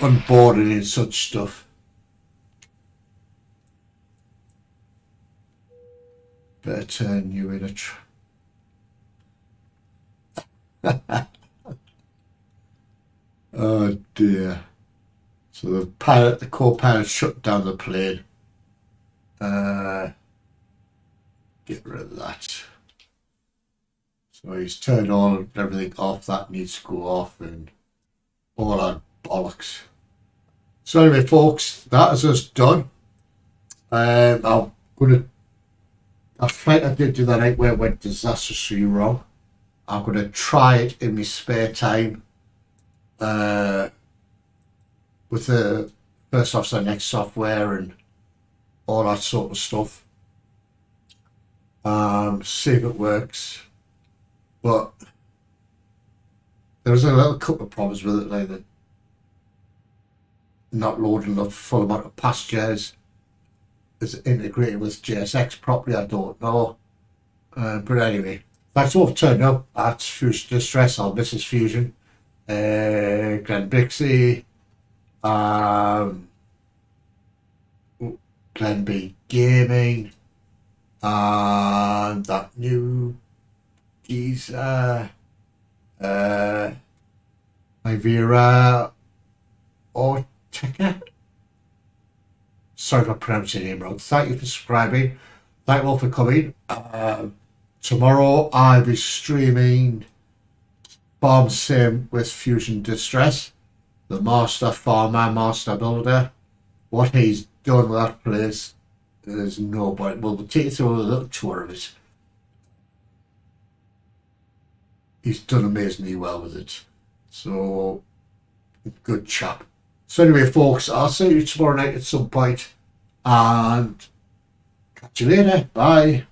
unboarding and such stuff. Better turn you in a Oh dear. So the pilot, the co-pilot shut down the plane. Get rid of that. So he's turned on everything off. That needs to go off and all that bollocks. So anyway, folks, that is us done. I'm gonna. That flight I did the other night where it went disastrously wrong. I'm gonna try it in my spare time. With the first officer next software and all that sort of stuff. See if it works. But there's a little couple of problems with it, like not loading up full amount of passengers. Is it integrated with JSX properly? I don't know. But anyway, thanks all for turning up at Fusion Distress or Mrs. Fusion. Glenn Bixie. Glen B Gaming, and that new geezer, Ivera Ortega. Sorry if I pronounced your name wrong. Thank you for subscribing. Thank you all for coming. Tomorrow I'll be streaming Farm Sim with Fusion Distress, the master farmer, master builder. What he's done with that place, there's nobody. We'll take you through a little tour of it. He's done amazingly well with it. So, good chap. So anyway, folks, I'll see you tomorrow night at some point, and catch you later. Bye.